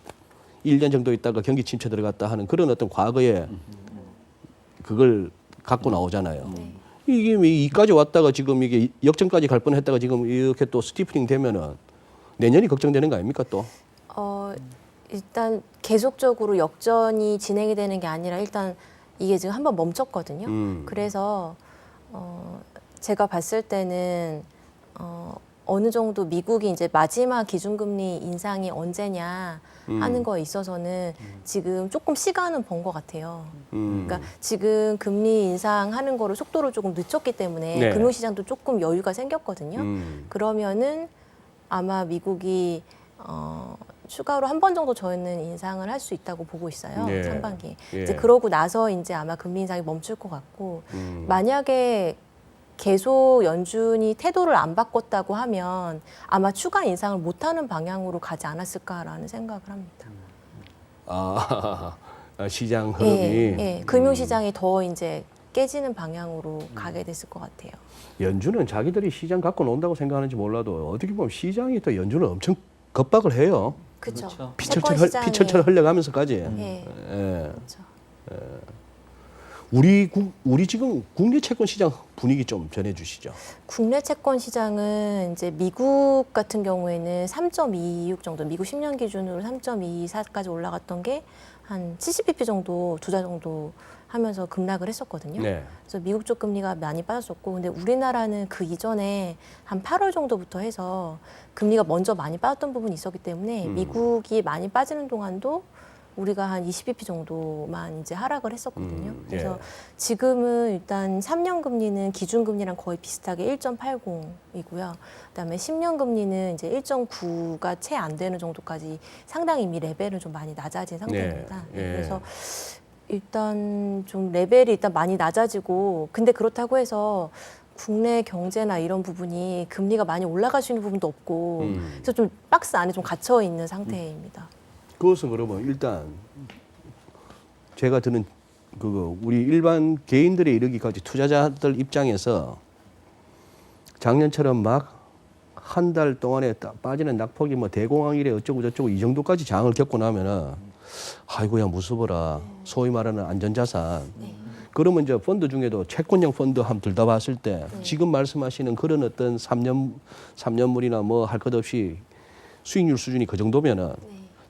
1년 정도 있다가 경기 침체 들어갔다 하는 그런 어떤 과거에 그걸 갖고 나오잖아요. 이게 이까지 왔다가 지금 이게 역전까지 갈 뻔했다가 지금 이렇게 또 스티프닝 되면은 내년이 걱정되는 거 아닙니까 또? 일단 계속적으로 역전이 진행이 되는 게 아니라 일단 이게 지금 한번 멈췄거든요. 그래서 제가 봤을 때는 어느 정도 미국이 이제 마지막 기준금리 인상이 언제냐 하는 거에 있어서는 지금 조금 시간은 번 것 같아요. 그러니까 지금 금리 인상하는 거를 속도를 조금 늦췄기 때문에 네. 금융시장도 조금 여유가 생겼거든요. 그러면은 아마 미국이 추가로 한 번 정도 저희는 인상을 할 수 있다고 보고 있어요. 예. 상반기. 예. 이제 그러고 나서 이제 아마 금리 인상이 멈출 것 같고 만약에 계속 연준이 태도를 안 바꿨다고 하면 아마 추가 인상을 못하는 방향으로 가지 않았을까라는 생각을 합니다. 시장 흐름이 예. 금융시장이 더 이제 깨지는 방향으로 가게 됐을 것 같아요. 연준은 자기들이 시장 갖고 논다고 생각하는지 몰라도 어떻게 보면 시장이 또 연준을 엄청 겁박을 해요. 그렇죠. 그렇죠. 피철철 흘려가면서까지. 예. 예. 그렇죠. 우리 지금 국내 채권 시장 분위기 좀 전해주시죠. 국내 채권 시장은 이제 미국 같은 경우에는 3.26 정도, 미국 10년 기준으로 3.24까지 올라갔던 게 한 70bp 정도, 투자 정도 하면서 급락을 했었거든요. 네. 그래서 미국 쪽 금리가 많이 빠졌었고, 근데 우리나라는 그 이전에 한 8월 정도부터 해서 금리가 먼저 많이 빠졌던 부분이 있었기 때문에 미국이 많이 빠지는 동안도 우리가 한 20bp 정도만 이제 하락을 했었거든요. 그래서 지금은 일단 3년 금리는 기준 금리랑 거의 비슷하게 1.80이고요. 그다음에 10년 금리는 이제 1.9가 채 안 되는 정도까지 상당히 이미 레벨은 좀 많이 낮아진 상태입니다. 예. 예. 그래서 일단 좀 레벨이 일단 많이 낮아지고, 근데 그렇다고 해서 국내 경제나 이런 부분이 금리가 많이 올라갈 수 있는 부분도 없고, 그래서 좀 박스 안에 좀 갇혀 있는 상태입니다. 그것은 그러면 일단 제가 드는 그거 우리 일반 개인들에 이르기까지 투자자들 입장에서 작년처럼 막 한 달 동안에 빠지는 낙폭이 뭐 대공황 이래 어쩌고 저쩌고 이 정도까지 장을 겪고 나면은 아이고야 무서워라. 소위 말하는 안전자산. 그러면 이제 펀드 중에도 채권형 펀드 한번 들다봤을 때 지금 말씀하시는 그런 어떤 3년물이나 뭐 할 것 없이 수익률 수준이 그 정도면은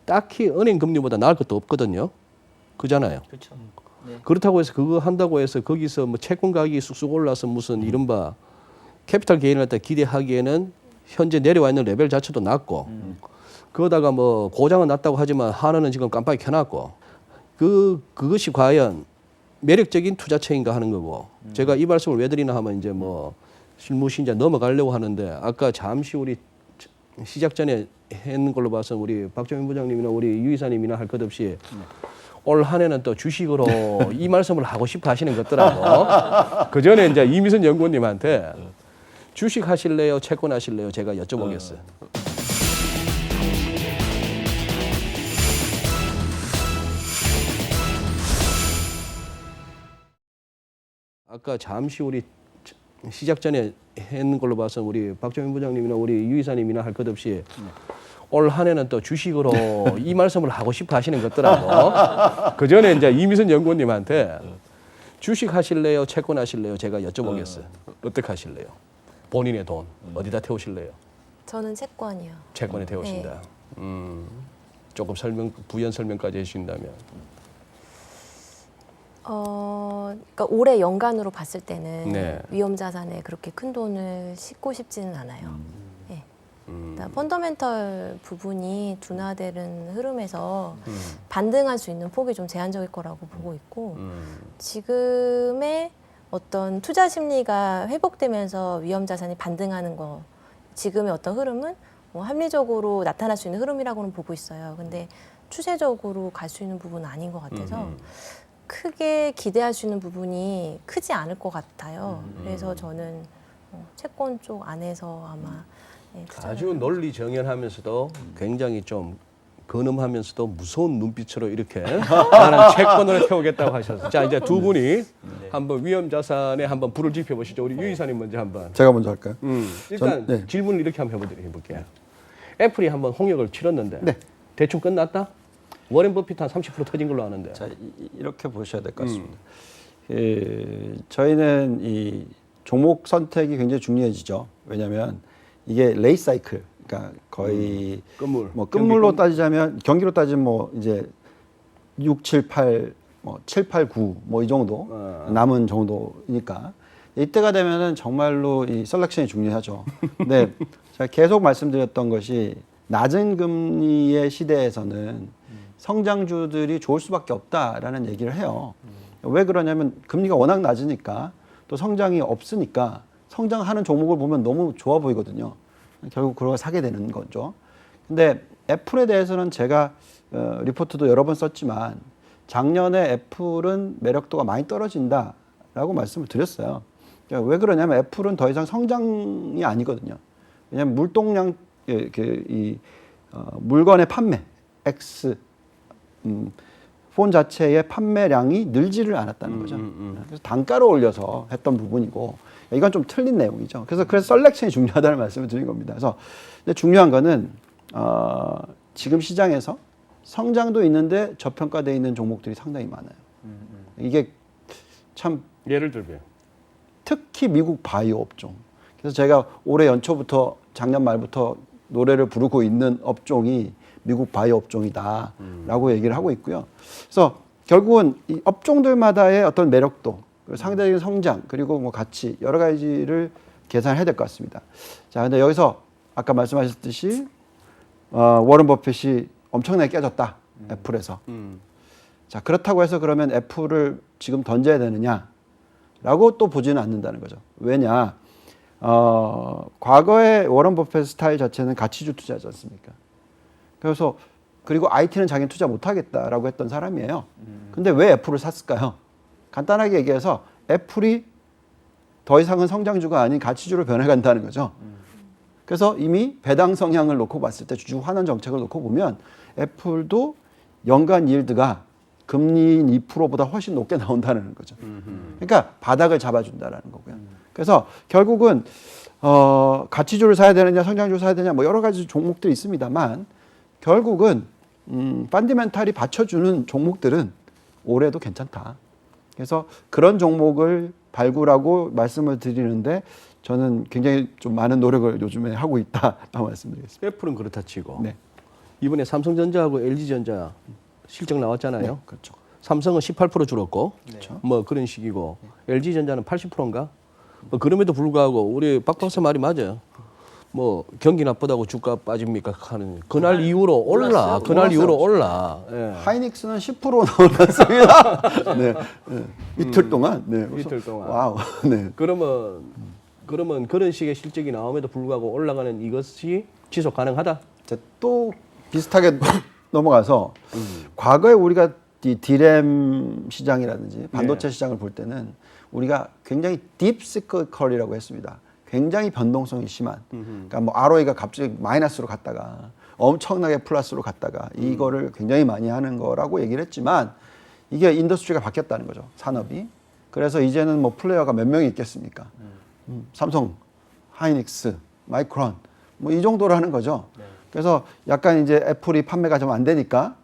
딱히 은행 금리보다 나을 것도 없거든요. 그잖아요. 그렇죠. 네. 그렇다고 해서 그거 한다고 해서 거기서 뭐 채권 가격이 쑥쑥 올라서 무슨 이른바 캐피탈 게인을 갖다 기대하기에는 현재 내려와 있는 레벨 자체도 낮고 그러다가 뭐 고장은 낮다고 하지만 하나는 지금 깜빡이 켜놨고 그것이 과연 매력적인 투자처인가 하는 거고 제가 이 말씀을 왜 드리나 하면 이제 뭐 실무시 이제 넘어가려고 하는데 아까 잠시 우리 시작 전에 했는 걸로 봐서 우리 박정민 부장님이나 우리 유 이사님이나 할 것 없이 올 한 해는 또 주식으로 이 말씀을 하고 싶어 하시는 것더라고. 그 전에 이제 이미선 연구원님한테 주식 하실래요? 채권 하실래요? 제가 여쭤보겠어요. 아까 잠시 우리 시작 전에 했는 걸로 봐서 우리 박정민 부장님이나 우리 유 이사님이나 할 것 없이 올 한 해는 또 주식으로 이 말씀을 하고 싶어 하시는 것더라고. 그 전에 이제 이미선 연구원님한테 주식 하실래요? 채권 하실래요? 제가 여쭤보겠어요. 어떻게 하실래요? 본인의 돈 어디다 태우실래요? 저는 채권이요. 채권에 태우신다. 조금 부연 설명까지 해주신다면. 그러니까 올해 연간으로 봤을 때는 네. 위험 자산에 그렇게 큰 돈을 싣고 싶지는 않아요. 예. 그러니까 펀더멘털 부분이 둔화되는 흐름에서 반등할 수 있는 폭이 좀 제한적일 거라고 보고 있고 지금의 어떤 투자 심리가 회복되면서 위험 자산이 반등하는 거 지금의 어떤 흐름은 뭐 합리적으로 나타날 수 있는 흐름이라고는 보고 있어요. 근데 추세적으로 갈 수 있는 부분은 아닌 것 같아서 크게 기대할 수 있는 부분이 크지 않을 것 같아요. 그래서 저는 채권 쪽 안에서 아마 투자를 아주 논리 정연하면서도 굉장히 좀 근엄하면서도 무서운 눈빛으로 이렇게 나는 채권을 태우겠다고 하셨어요. 자 이제 두 분이 한번 위험 자산에 한번 불을 지펴 보시죠. 우리 유 이사님 먼저 한번. 제가 먼저 할까요? 일단 네. 질문을 이렇게 한번 해볼게요. 애플이 한번 홍역을 치렀는데 네. 대충 끝났다? 워렌 버핏 한 30% 터진 걸로 아는데. 자, 이렇게 보셔야 될 것 같습니다. 저희는 이 종목 선택이 굉장히 중요해지죠. 왜냐하면 이게 레이 사이클, 그러니까 거의 끝물. 뭐 끝물로 따지자면 경기로 따지면 뭐 이제 6, 7, 8, 뭐 7, 8, 9 뭐 이 정도 남은 정도니까 이때가 되면은 정말로 이 셀렉션이 중요하죠. 근데 제가 계속 말씀드렸던 것이 낮은 금리의 시대에서는 성장주들이 좋을 수밖에 없다라는 얘기를 해요. 왜 그러냐면 금리가 워낙 낮으니까 또 성장이 없으니까 성장하는 종목을 보면 너무 좋아 보이거든요. 결국 그걸 사게 되는 거죠. 근데 애플에 대해서는 제가 리포트도 여러 번 썼지만 작년에 애플은 매력도가 많이 떨어진다라고 말씀을 드렸어요. 그러니까 왜 그러냐면 애플은 더 이상 성장이 아니거든요. 왜냐하면 물동량 물건의 판매 X 폰 자체의 판매량이 늘지를 않았다는 거죠. 그래서 단가를 올려서 했던 부분이고 이건 좀 틀린 내용이죠. 그래서 셀렉션이 중요하다는 말씀을 드린 겁니다. 그래서 근데 중요한 거는 지금 시장에서 성장도 있는데 저평가되어 있는 종목들이 상당히 많아요. 이게 참 예를 들면 특히 미국 바이오 업종. 그래서 제가 올해 연초부터 작년 말부터 노래를 부르고 있는 업종이 미국 바이오 업종이다라고 얘기를 하고 있고요. 그래서 결국은 이 업종들마다의 어떤 매력도, 상대적인 성장, 그리고 뭐 가치 여러 가지를 계산해야 될 것 같습니다. 자, 근데 여기서 아까 말씀하셨듯이 워런 버핏이 엄청나게 깨졌다. 애플에서. 자, 그렇다고 해서 그러면 애플을 지금 던져야 되느냐라고 또 보지는 않는다는 거죠. 왜냐? 과거의 워런 버핏 스타일 자체는 가치주 투자지 않습니까? 그래서 그리고 IT는 자기는 투자 못하겠다라고 했던 사람이에요. 근데 왜 애플을 샀을까요? 간단하게 얘기해서 애플이 더 이상은 성장주가 아닌 가치주로 변해간다는 거죠. 그래서 이미 배당 성향을 놓고 봤을 때 주주 환원 정책을 놓고 보면 애플도 연간 일드가 금리인 2%보다 훨씬 높게 나온다는 거죠. 그러니까 바닥을 잡아준다는 거고요. 그래서 결국은 가치주를 사야 되느냐 성장주를 사야 되느냐 뭐 여러 가지 종목들이 있습니다만 결국은 펀더멘탈이 받쳐주는 종목들은 올해도 괜찮다. 그래서 그런 종목을 발굴하고 말씀을 드리는데 저는 굉장히 좀 많은 노력을 요즘에 하고 있다라고 말씀드리겠습니다. 애플은 그렇다 치고 네. 이번에 삼성전자하고 LG전자 실적 나왔잖아요. 네, 그렇죠. 삼성은 18% 줄었고 그렇죠. 뭐 그런 식이고 LG전자는 80%인가? 뭐 그럼에도 불구하고 우리 박 박사 말이 맞아요. 뭐 경기 나쁘다고 주가 빠집니까 하는 그날 이후로 올라. 그날 올랐어요. 이후로 올라. 예. 하이닉스는 10% 올랐습니다. 네, 네. 이틀 동안. 네. 이틀 동안. 와우. 네. 그러면 그런 식의 실적이 나옴에도 불구하고 올라가는 이것이 지속 가능하다? 자, 또 비슷하게 넘어가서 과거에 우리가 이 디램 시장이라든지 반도체 시장을 볼 때는 우리가 굉장히 딥시클컬이라고 했습니다. 굉장히 변동성이 심한. 그러니까 뭐 ROE가 갑자기 마이너스로 갔다가 엄청나게 플러스로 갔다가 이거를 굉장히 많이 하는 거라고 얘기를 했지만 이게 인더스트리가 바뀌었다는 거죠. 산업이. 그래서 이제는 뭐 플레이어가 몇 명이 있겠습니까? 삼성, 하이닉스, 마이크론 뭐 이 정도로 하는 거죠. 그래서 약간 이제 애플이 판매가 좀 안 되니까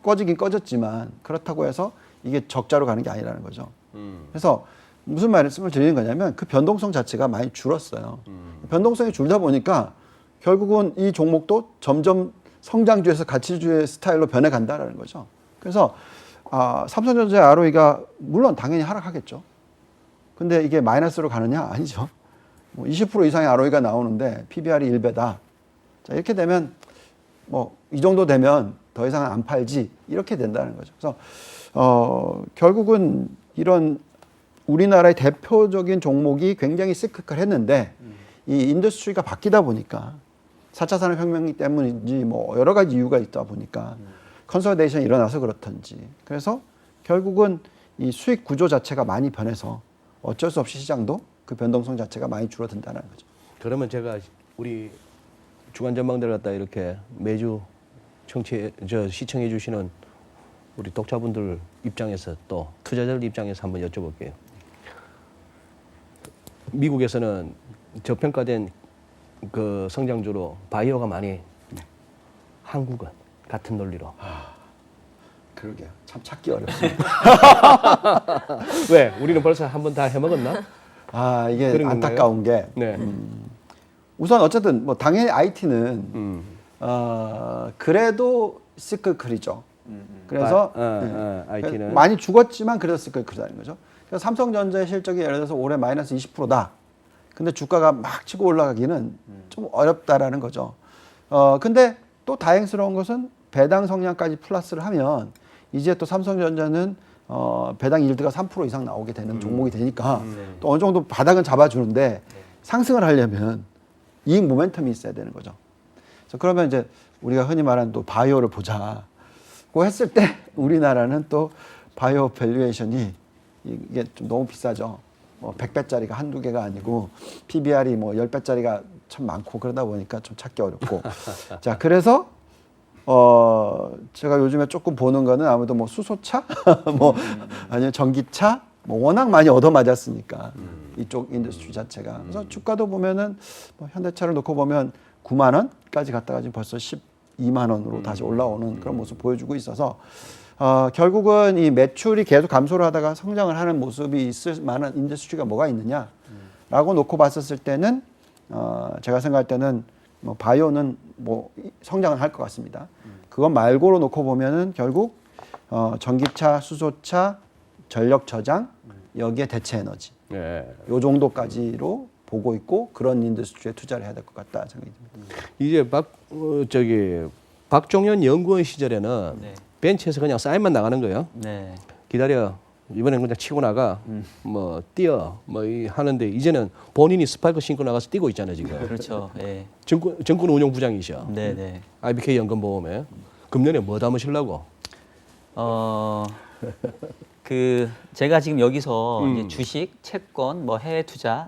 꺼지긴 꺼졌지만 그렇다고 해서 이게 적자로 가는 게 아니라는 거죠. 그래서 무슨 말씀을 드리는 거냐면 그 변동성 자체가 많이 줄었어요. 변동성이 줄다 보니까 결국은 이 종목도 점점 성장주에서 가치주의 스타일로 변해간다라는 거죠. 그래서 삼성전자의 ROE가 물론 당연히 하락하겠죠. 근데 이게 마이너스로 가느냐? 아니죠. 뭐 20% 이상의 ROE가 나오는데 PBR이 1배다. 자, 이렇게 되면 뭐 이 정도 되면 더 이상은 안 팔지 이렇게 된다는 거죠. 그래서 결국은 이런 우리나라의 대표적인 종목이 굉장히 시크컬했는데 이 인더스트리가 바뀌다 보니까 4차 산업혁명 때문인지 뭐 여러 가지 이유가 있다 보니까 컨solidé이션이 일어나서 그렇던지 그래서 결국은 이 수익 구조 자체가 많이 변해서 어쩔 수 없이 시장도 그 변동성 자체가 많이 줄어든다는 거죠. 그러면 제가 우리 주간 전망대를 갖다 이렇게 매주 시청해 주시는 우리 독자분들 입장에서 또 투자자들 입장에서 한번 여쭤볼게요. 미국에서는 저평가된 그 성장주로 바이오가 많이 한국은 같은 논리로. 그러게요. 참 찾기 어렵습니다. 왜? 우리는 벌써 한 번 다 해먹었나? 이게 그런 안타까운 게 네. 우선 어쨌든 뭐 당연히 IT는 그래도 시클클이죠. 그래서 IT는 많이 죽었지만 그래도 시클클이라는 거죠. 그래서 삼성전자의 실적이 예를 들어서 올해 마이너스 20%다. 근데 주가가 막 치고 올라가기는 좀 어렵다라는 거죠. 근데 또 다행스러운 것은 배당 성향까지 플러스를 하면 이제 또 삼성전자는 배당 일드가 3% 이상 나오게 되는 종목이 되니까 또 어느 정도 바닥은 잡아주는데 상승을 하려면 이익 모멘텀이 있어야 되는 거죠. 그래서 그러면 이제 우리가 흔히 말하는 또 바이오를 보자. 고 했을 때 우리나라는 또 바이오 밸류에이션이 이게 좀 너무 비싸죠. 뭐 100배짜리가 한두 개가 아니고 PBR이 뭐 10배짜리가 참 많고 그러다 보니까 좀 찾기 어렵고. 자, 그래서 제가 요즘에 조금 보는 거는 아무래도 뭐 수소차 뭐 아니면 전기차 뭐 워낙 많이 얻어맞았으니까 이쪽 인더스트리 자체가. 그래서 주가도 보면은 뭐 현대차를 놓고 보면 9만 원까지 갔다가 지금 벌써 12만 원으로 다시 올라오는 그런 모습 보여주고 있어서 결국은 이 매출이 계속 감소를 하다가 성장을 하는 모습이 있을 만한 인더스트리가 뭐가 있느냐라고 놓고 봤었을 때는 제가 생각할 때는 뭐 바이오는 뭐 성장을 할 것 같습니다. 그것 말고로 놓고 보면은 결국 전기차, 수소차, 전력 저장 여기에 대체 에너지 네. 요 정도까지로 보고 있고 그런 인더스트리에 투자를 해야 될 것 같다 생각이 듭니다. 이제 박종현 연구원 시절에는 네. 벤치에서 그냥 사인만 나가는 거예요. 네. 기다려. 이번엔 그냥 치고 나가. 뭐 뛰어. 하는데 이제는 본인이 스파이크 신고 나가서 뛰고 있잖아요, 지금. 그렇죠. 예. 정권 운용 부장이셔. 네, 네. IBK 연금보험에. 금년에 뭐 담으시려고? 제가 지금 여기서 이제 주식, 채권, 뭐 해외 투자,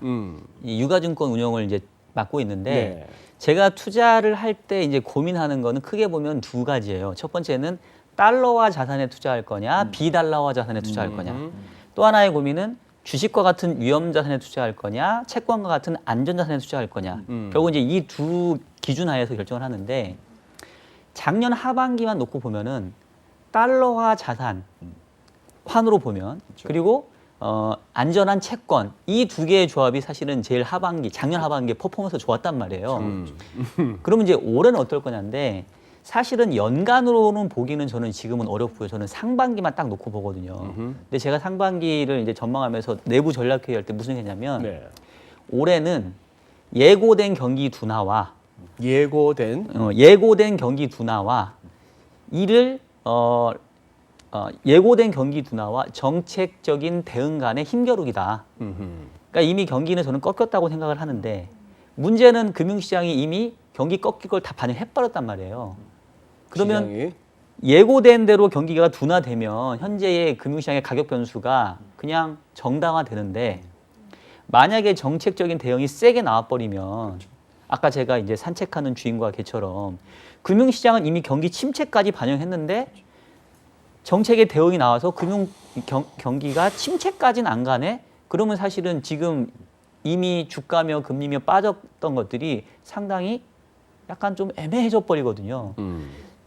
이 유가증권 운용을 이제 맡고 있는데 네. 제가 투자를 할 때 이제 고민하는 거는 크게 보면 두 가지예요. 첫 번째는 달러화 자산에 투자할 거냐, 비달러화 자산에 투자할 거냐. 또 하나의 고민은 주식과 같은 위험 자산에 투자할 거냐, 채권과 같은 안전 자산에 투자할 거냐. 결국 이제 이 두 기준 하에서 결정을 하는데 작년 하반기만 놓고 보면은 달러화 자산 환으로 보면 그리고 안전한 채권 이 두 개의 조합이 사실은 제일 작년 하반기에 퍼포먼스가 좋았단 말이에요. 그러면 이제 올해는 어떨 거냐인데 사실은 연간으로는 보기는 저는 지금은 어렵고요. 저는 상반기만 딱 놓고 보거든요. 근데 제가 상반기를 이제 전망하면서 내부 전략회의 할 때 무슨 얘기냐면 네. 올해는 예고된 경기 둔화와 예고된 경기 둔화와 이를 예고된 경기 둔화와 정책적인 대응 간의 힘겨루기다. 그러니까 이미 경기는 저는 꺾였다고 생각을 하는데 문제는 금융시장이 이미 경기 꺾일 걸 다 반영해버렸단 말이에요. 그러면 시장이. 예고된 대로 경기가 둔화되면 현재의 금융시장의 가격 변수가 그냥 정당화되는데 만약에 정책적인 대응이 세게 나와버리면 아까 제가 이제 산책하는 주인과 개처럼 금융시장은 이미 경기 침체까지 반영했는데 정책의 대응이 나와서 경기가 침체까지는 안 가네? 그러면 사실은 지금 이미 주가며 금리며 빠졌던 것들이 상당히 약간 좀 애매해져 버리거든요.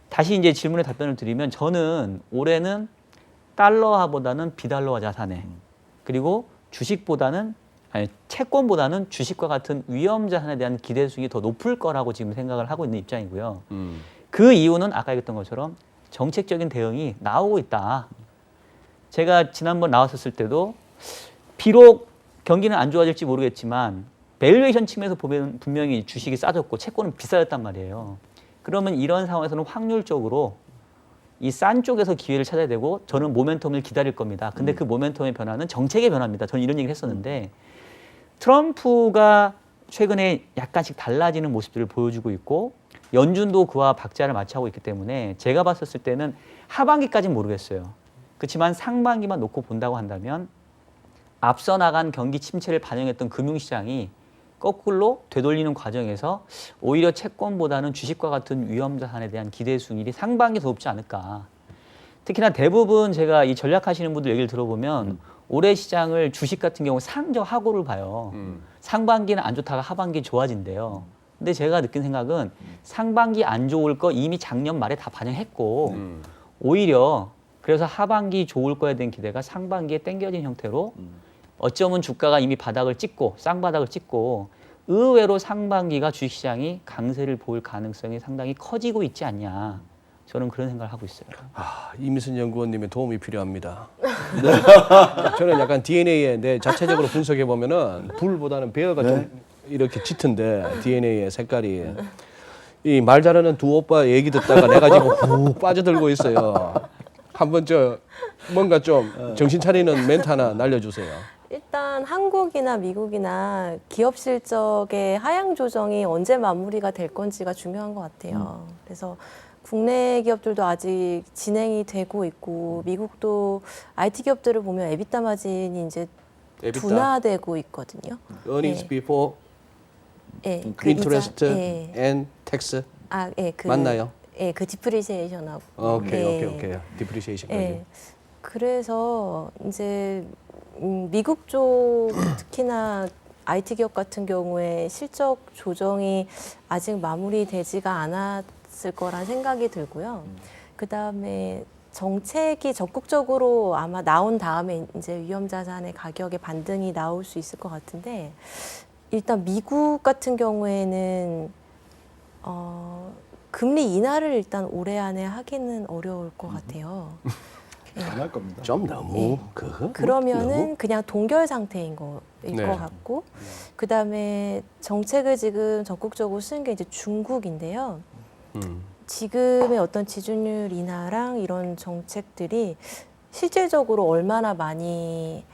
다시 이제 질문에 답변을 드리면 저는 올해는 달러화보다는 비달러화 자산에 그리고 채권보다는 주식과 같은 위험 자산에 대한 기대 수익이 더 높을 거라고 지금 생각을 하고 있는 입장이고요. 그 이유는 아까 얘기했던 것처럼 정책적인 대응이 나오고 있다. 제가 지난번 나왔었을 때도 비록 경기는 안 좋아질지 모르겠지만 밸류에이션 측면에서 보면 분명히 주식이 싸졌고 채권은 비싸졌단 말이에요. 그러면 이런 상황에서는 확률적으로 이 싼 쪽에서 기회를 찾아야 되고 저는 모멘텀을 기다릴 겁니다. 근데 그 모멘텀의 변화는 정책의 변화입니다. 저는 이런 얘기를 했었는데 트럼프가 최근에 약간씩 달라지는 모습들을 보여주고 있고 연준도 그와 박자를 맞춰하고 있기 때문에 제가 봤었을 때는 하반기까지는 모르겠어요. 그렇지만 상반기만 놓고 본다고 한다면 앞서 나간 경기 침체를 반영했던 금융시장이 거꾸로 되돌리는 과정에서 오히려 채권보다는 주식과 같은 위험 자산에 대한 기대 수익률이 상반기에 더 높지 않을까. 특히나 대부분 제가 이 전략하시는 분들 얘기를 들어보면 올해 시장을 주식 같은 경우 상저하고를 봐요. 상반기는 안 좋다가 하반기 좋아진대요. 근데 제가 느낀 생각은 상반기 안 좋을 거 이미 작년 말에 다 반영했고 오히려 그래서 하반기 좋을 거에 대한 기대가 상반기에 땡겨진 형태로 어쩌면 주가가 이미 바닥을 찍고 쌍바닥을 찍고 의외로 상반기가 주식시장이 강세를 보일 가능성이 상당히 커지고 있지 않냐. 저는 그런 생각을 하고 있어요. 이미순 연구원님의 도움이 필요합니다. 저는 약간 DNA에 내 자체적으로 분석해 보면은 불보다는 베어가 좀 이렇게 짙은데 DNA의 색깔이 이 말 잘하는 두 오빠 얘기 듣다가 내가 지금 훅 빠져들고 있어요. 한번 뭔가 좀 정신 차리는 멘트 하나 날려주세요. 일단 한국이나 미국이나 기업 실적의 하향 조정이 언제 마무리가 될 건지가 중요한 것 같아요. 그래서 국내 기업들도 아직 진행이 되고 있고 미국도 IT 기업들을 보면 에비타 마진이 이제 에비타. 둔화되고 있거든요. earnings 네. before 예, 그 interest 이자, 예. and tax 그 맞나요? 예, 그 디프리시에이션하고. 오케이. depreciation까지. 예. 그래서 이제 미국 쪽 특히나 IT 기업 같은 경우에 실적 조정이 아직 마무리되지가 않았을 거란 생각이 들고요. 그 다음에 정책이 적극적으로 아마 나온 다음에 이제 위험자산의 가격의 반등이 나올 수 있을 것 같은데 일단 미국 같은 경우에는 금리 인하를 일단 올해 안에 하기는 어려울 것 같아요. 안 할 겁니다. 좀 너무 그러면은 그냥 동결 상태인 거일 네. 것 같고, 그 다음에 정책을 지금 적극적으로 쓰는 게 이제 중국인데요. 지금의 어떤 지준율 인하랑 이런 정책들이 실질적으로 얼마나 많이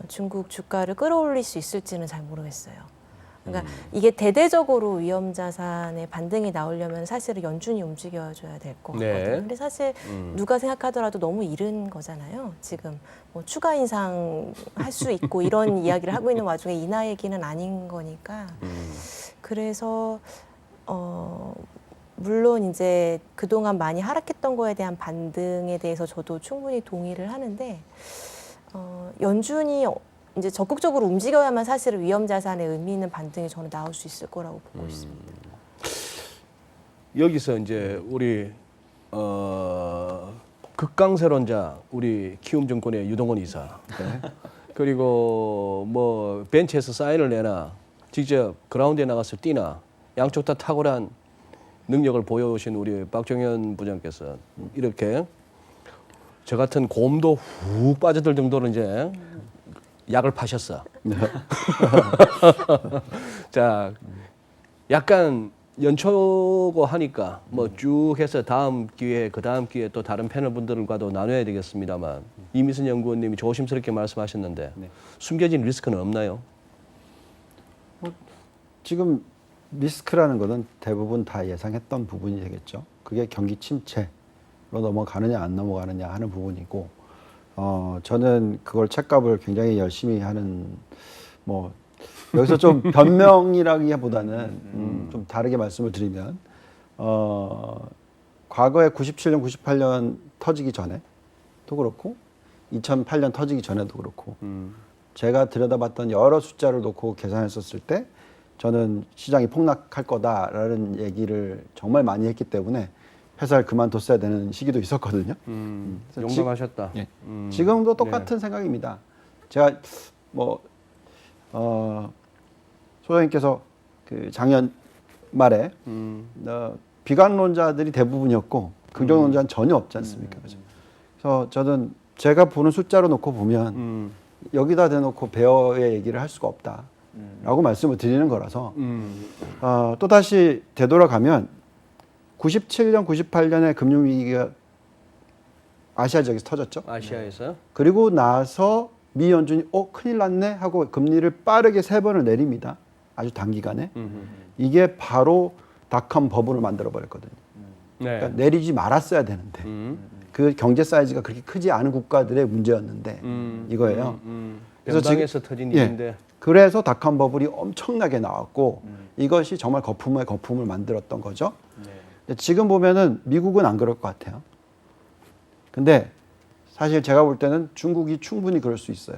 중국 주가를 끌어올릴 수 있을지는 잘 모르겠어요. 그러니까 이게 대대적으로 위험자산의 반등이 나오려면 사실은 연준이 움직여줘야 될 것 같거든요. 네. 근데 사실 누가 생각하더라도 너무 이른 거잖아요. 지금 뭐 추가 인상 할 수 있고 이런 이야기를 하고 있는 와중에 인하 얘기는 아닌 거니까. 그래서 물론 이제 그동안 많이 하락했던 거에 대한 반등에 대해서 저도 충분히 동의를 하는데 연준이 이제 적극적으로 움직여야만 사실은 위험자산의 의미 있는 반등이 저는 나올 수 있을 거라고 보고 있습니다. 여기서 이제 우리 극강세론자 우리 키움증권의 유동원 이사 그리고 뭐 벤치에서 사인을 내나 직접 그라운드에 나가서 뛰나 양쪽 다 탁월한 능력을 보여오신 우리 박정현 부장께서 이렇게 저 같은 곰도 훅 빠져들 정도로 이제 약을 파셨어. 자, 약간 연초고 하니까 뭐 쭉 해서 다음 기회에 그 다음 기회에 또 다른 패널 분들과도 나눠야 되겠습니다만 이미순 연구원님이 조심스럽게 말씀하셨는데 숨겨진 리스크는 없나요? 지금 리스크라는 것은 대부분 다 예상했던 부분이 되겠죠. 그게 경기 침체로 넘어가느냐 안 넘어가느냐 하는 부분이고 저는 그걸 책값을 굉장히 열심히 하는 뭐 여기서 좀 변명이라기보다는 좀 다르게 말씀을 드리면 과거에 97년, 98년 터지기 전에도 그렇고 2008년 터지기 전에도 그렇고 제가 들여다봤던 여러 숫자를 놓고 계산했었을 때 저는 시장이 폭락할 거다라는 얘기를 정말 많이 했기 때문에 회사를 그만뒀어야 되는 시기도 있었거든요. 용감하셨다. 예. 지금도 똑같은 생각입니다. 제가 뭐 소장님께서 그 작년 말에 비관론자들이 대부분이었고 긍정론자는 전혀 없지 않습니까? 그죠? 그래서 저는 제가 보는 숫자로 놓고 보면 여기다 대놓고 베어의 얘기를 할 수가 없다라고 말씀을 드리는 거라서 또 다시 되돌아가면 97년, 98년에 금융위기가 아시아 지역에서 터졌죠. 아시아에서 그리고 나서 미 연준이 큰일 났네 하고 금리를 빠르게 3번을 내립니다. 아주 단기간에. 이게 바로 닷컴 버블을 만들어 버렸거든요. 네. 그러니까 내리지 말았어야 되는데 그 경제 사이즈가 그렇게 크지 않은 국가들의 문제였는데 이거예요. 그래서 지금에서 터진 일인데 그래서 닷컴 버블이 엄청나게 나왔고 이것이 정말 거품의 거품을 만들었던 거죠. 근데 지금 보면은 미국은 안 그럴 것 같아요. 근데 사실 제가 볼 때는 중국이 충분히 그럴 수 있어요.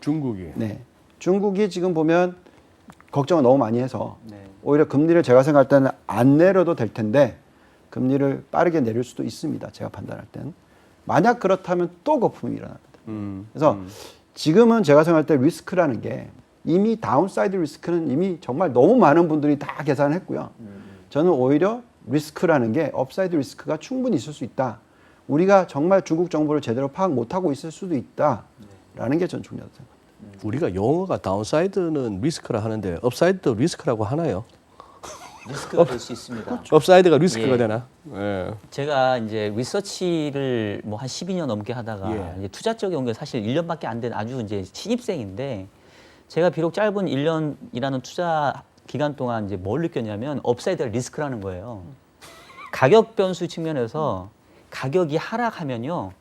중국이. 네. 중국이 지금 보면 걱정을 너무 많이 해서 오히려 금리를 제가 생각할 때는 안 내려도 될 텐데 금리를 빠르게 내릴 수도 있습니다. 제가 판단할 때는. 만약 그렇다면 또 거품이 일어납니다. 그래서 지금은 제가 생각할 때 리스크라는 게 이미 다운사이드 리스크는 이미 정말 너무 많은 분들이 다 계산을 했고요. 저는 오히려 리스크라는 게 업사이드 리스크가 충분히 있을 수 있다. 우리가 정말 중국 정보를 제대로 파악 못하고 있을 수도 있다라는 게 전 중요하다고 생각합니다. 우리가 용어가 다운사이드는 리스크라 하는데 업사이드도 리스크라고 하나요? 리스크가 될 수 있습니다. 업사이드가 리스크가 예. 되나? 예. 제가 이제 리서치를 뭐 한 12년 넘게 하다가 예. 이제 투자 쪽에 온 게 사실 1년밖에 안 된 아주 이제 신입생인데 제가 비록 짧은 1년이라는 투자 기간 동안 이제 뭘 느꼈냐면 업사이드가 리스크라는 거예요. 가격 변수 측면에서 가격이 하락하면요.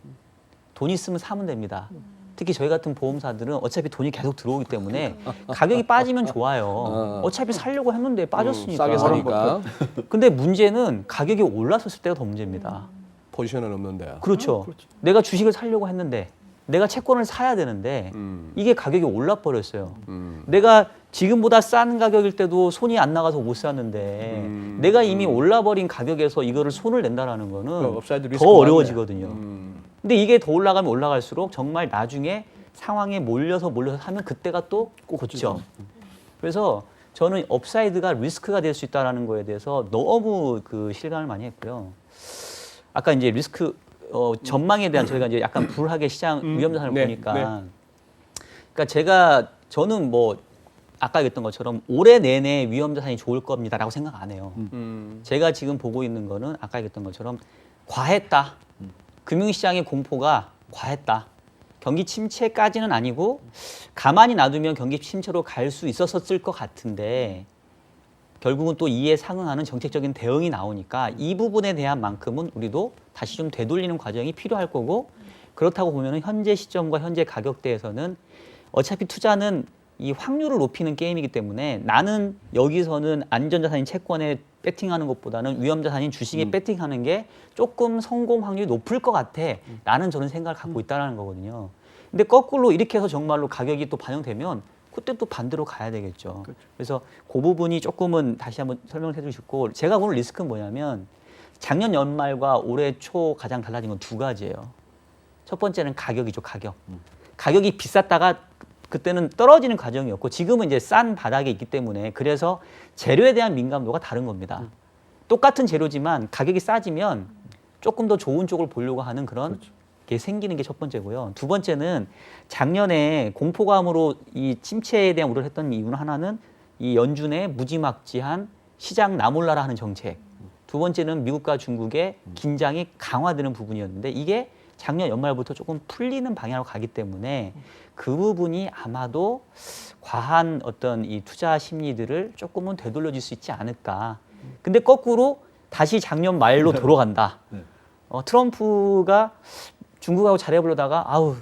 돈 있으면 사면 됩니다. 특히 저희 같은 보험사들은 어차피 돈이 계속 들어오기 때문에 가격이 빠지면 좋아요. 어차피 살려고 했는데 빠졌으니까. 싸게 사니까 근데 문제는 가격이 올라섰을 때가 더 문제입니다. 포지션은 없는데. 그렇죠. 내가 주식을 사려고 했는데 내가 채권을 사야 되는데 이게 가격이 올라 버렸어요. 내가 지금보다 싼 가격일 때도 손이 안 나가서 못 샀는데 내가 이미 올라버린 가격에서 이거를 손을 낸다라는 거는 업사이드 더 리스크가 어려워지거든요. 근데 이게 더 올라가면 올라갈수록 정말 나중에 상황에 몰려서 하면 그때가 또 고점. 그래서 저는 업사이드가 리스크가 될 수 있다는 거에 대해서 너무 그 실감을 많이 했고요. 아까 이제 리스크 전망에 대한 저희가 이제 약간 불하게 시장 위험자산을 네, 보니까 네. 그러니까 저는 뭐 아까 얘기했던 것처럼 올해 내내 위험자산이 좋을 겁니다라고 생각 안 해요. 제가 지금 보고 있는 거는 아까 얘기했던 것처럼 과했다. 금융시장의 공포가 과했다. 경기 침체까지는 아니고 가만히 놔두면 경기 침체로 갈 수 있었을 것 같은데 결국은 또 이에 상응하는 정책적인 대응이 나오니까 이 부분에 대한 만큼은 우리도 다시 좀 되돌리는 과정이 필요할 거고 그렇다고 보면 현재 시점과 현재 가격대에서는 어차피 투자는 이 확률을 높이는 게임이기 때문에 나는 여기서는 안전자산인 채권에 배팅하는 것보다는 위험자산인 주식에 배팅하는 게 조금 성공 확률이 높을 것 같아 라는 저는 생각을 갖고 있다는 거거든요. 근데 거꾸로 이렇게 해서 정말로 가격이 또 반영되면 그때 또 반대로 가야 되겠죠. 그래서 그 부분이 조금은 다시 한번 설명을 해주고 싶고 제가 보는 리스크는 뭐냐면 작년 연말과 올해 초 가장 달라진 건 두 가지예요. 첫 번째는 가격이죠. 가격이 비쌌다가 그때는 떨어지는 과정이었고 지금은 이제 싼 바닥에 있기 때문에 그래서 재료에 대한 민감도가 다른 겁니다. 똑같은 재료지만 가격이 싸지면 조금 더 좋은 쪽을 보려고 하는 그런 게 생기는 게 첫 번째고요. 두 번째는 작년에 공포감으로 이 침체에 대한 우려를 했던 이유는 하나는 이 연준의 무지막지한 시장 나몰라라 하는 정책. 두 번째는 미국과 중국의 긴장이 강화되는 부분이었는데 이게 작년 연말부터 조금 풀리는 방향으로 가기 때문에 그 부분이 아마도 과한 어떤 이 투자 심리들을 조금은 되돌려줄 수 있지 않을까. 근데 거꾸로 다시 작년 말로 돌아간다. 트럼프가 중국하고 잘해보려다가 아우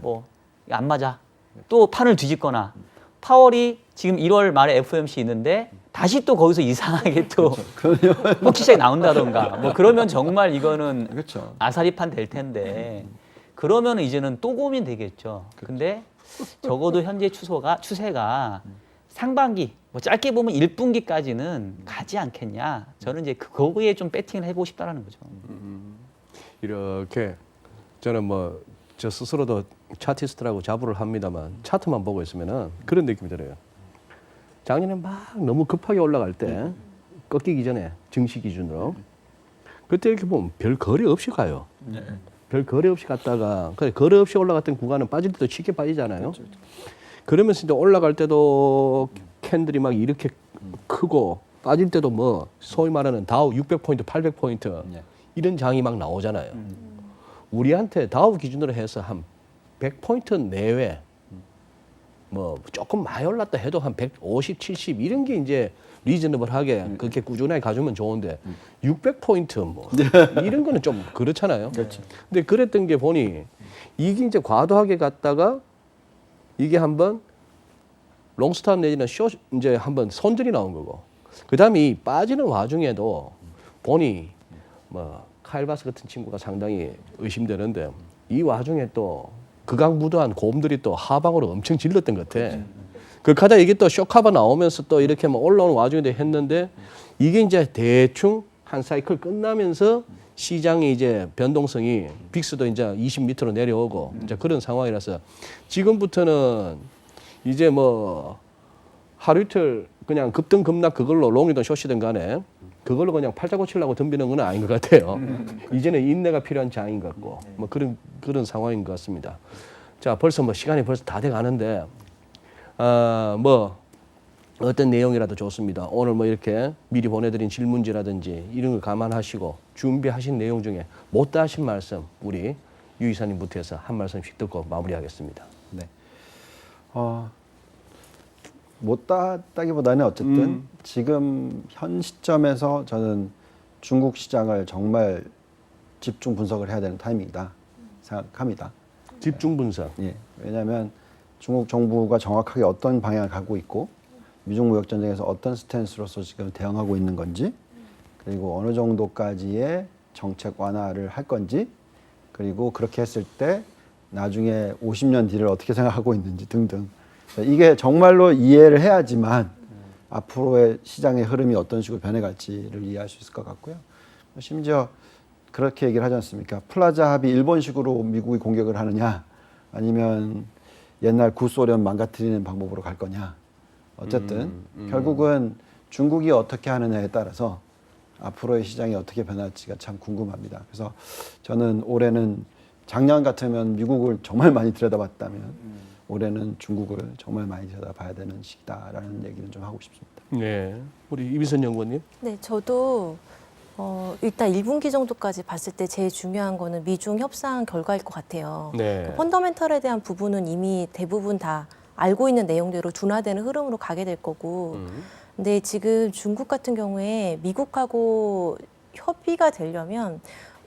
뭐 안 맞아. 또 판을 뒤집거나 파월이 지금 1월 말에 FOMC 있는데 다시 또 거기서 이상하게 또 폭시장이 나온다던가 뭐 그러면 정말 이거는 아사리판 될 텐데 그러면 이제는 또 고민되겠죠. 근데 적어도 현재 추세가 상반기 뭐 짧게 보면 1분기까지는 가지 않겠냐. 저는 이제 거기에 좀 배팅을 해보고 싶다라는 거죠. 이렇게 저는 뭐 저 스스로도 차티스트라고 자부를 합니다만 차트만 보고 있으면은 그런 느낌이 들어요. 작년에 막 너무 급하게 올라갈 때 꺾이기 전에 증시 기준으로 그때 이렇게 보면 별 거래 없이 가요. 별 거래 없이 갔다가 거래 없이 올라갔던 구간은 빠질 때도 쉽게 빠지잖아요. 그러면서 이제 올라갈 때도 캔들이 막 이렇게 크고 빠질 때도 뭐 소위 말하는 다우 600포인트, 800포인트 이런 장이 막 나오잖아요. 우리한테 다우 기준으로 해서 한 100포인트 내외 뭐 조금 많이 올랐다 해도 한 150, 70 이런 게 이제 리저너블하게 그렇게 꾸준하게 가주면 좋은데 600포인트 뭐 이런 거는 좀 그렇잖아요. 근데 그랬던 게 보니 이게 이제 과도하게 갔다가 이게 한번 롱스탑 내지는 숏 이제 한번 손절이 나온 거고 그다음에 이 빠지는 와중에도 보니 뭐 카일바스 같은 친구가 상당히 의심되는데 이 와중에 또 극악무도한 곰들이 또 하방으로 엄청 질렀던 것 같아. 그러다 이게 또 쇼카바 나오면서 또 이렇게 뭐 올라오는 와중에도 했는데 이게 이제 대충 한 사이클 끝나면서 시장의 이제 변동성이 빅스도 이제 20m로 내려오고 이제 그런 상황이라서 지금부터는 이제 뭐 하루 이틀 그냥 급등 급락 그걸로 롱이든 숏이든 간에 그걸로 그냥 팔자고 치려고 덤비는 건 아닌 것 같아요. 이제는 인내가 필요한 장인 것 같고 뭐 그런 상황인 것 같습니다. 자 벌써 뭐 시간이 벌써 다 돼 가는데 뭐 어떤 내용이라도 좋습니다. 오늘 뭐 이렇게 미리 보내드린 질문지라든지 이런 걸 감안하시고 준비하신 내용 중에 못다 하신 말씀 우리 유 이사님부터 해서 한 말씀씩 듣고 마무리하겠습니다. 네. 못다기보다는 어쨌든 지금 현 시점에서 저는 중국 시장을 정말 집중 분석을 해야 되는 타이밍이다 생각합니다. 집중 분석. 예. 왜냐하면 중국 정부가 정확하게 어떤 방향을 가고 있고 미중 무역 전쟁에서 어떤 스탠스로서 지금 대응하고 있는 건지, 그리고 어느 정도까지의 정책 완화를 할 건지, 그리고 그렇게 했을 때 나중에 50년 뒤를 어떻게 생각하고 있는지 등등, 이게 정말로 이해를 해야지만 앞으로의 시장의 흐름이 어떤 식으로 변해갈지를 이해할 수 있을 것 같고요. 심지어 그렇게 얘기를 하지 않습니까? 플라자 합의 일본식으로 미국이 공격을 하느냐, 아니면 옛날 구소련 망가뜨리는 방법으로 갈 거냐. 어쨌든 결국은 중국이 어떻게 하느냐에 따라서 앞으로의 시장이 어떻게 변할지가 참 궁금합니다. 그래서 저는 올해는 작년 같으면 미국을 정말 많이 들여다봤다면 올해는 중국을 정말 많이 들여다봐야 되는 시기다라는 얘기를 좀 하고 싶습니다. 네, 우리 이비선 연구원님. 네, 저도 일단 1분기 정도까지 봤을 때 제일 중요한 거는 미중 협상 결과일 것 같아요. 네. 그 펀더멘털에 대한 부분은 이미 대부분 다 알고 있는 내용대로 둔화되는 흐름으로 가게 될 거고, 근데 지금 중국 같은 경우에 미국하고 협의가 되려면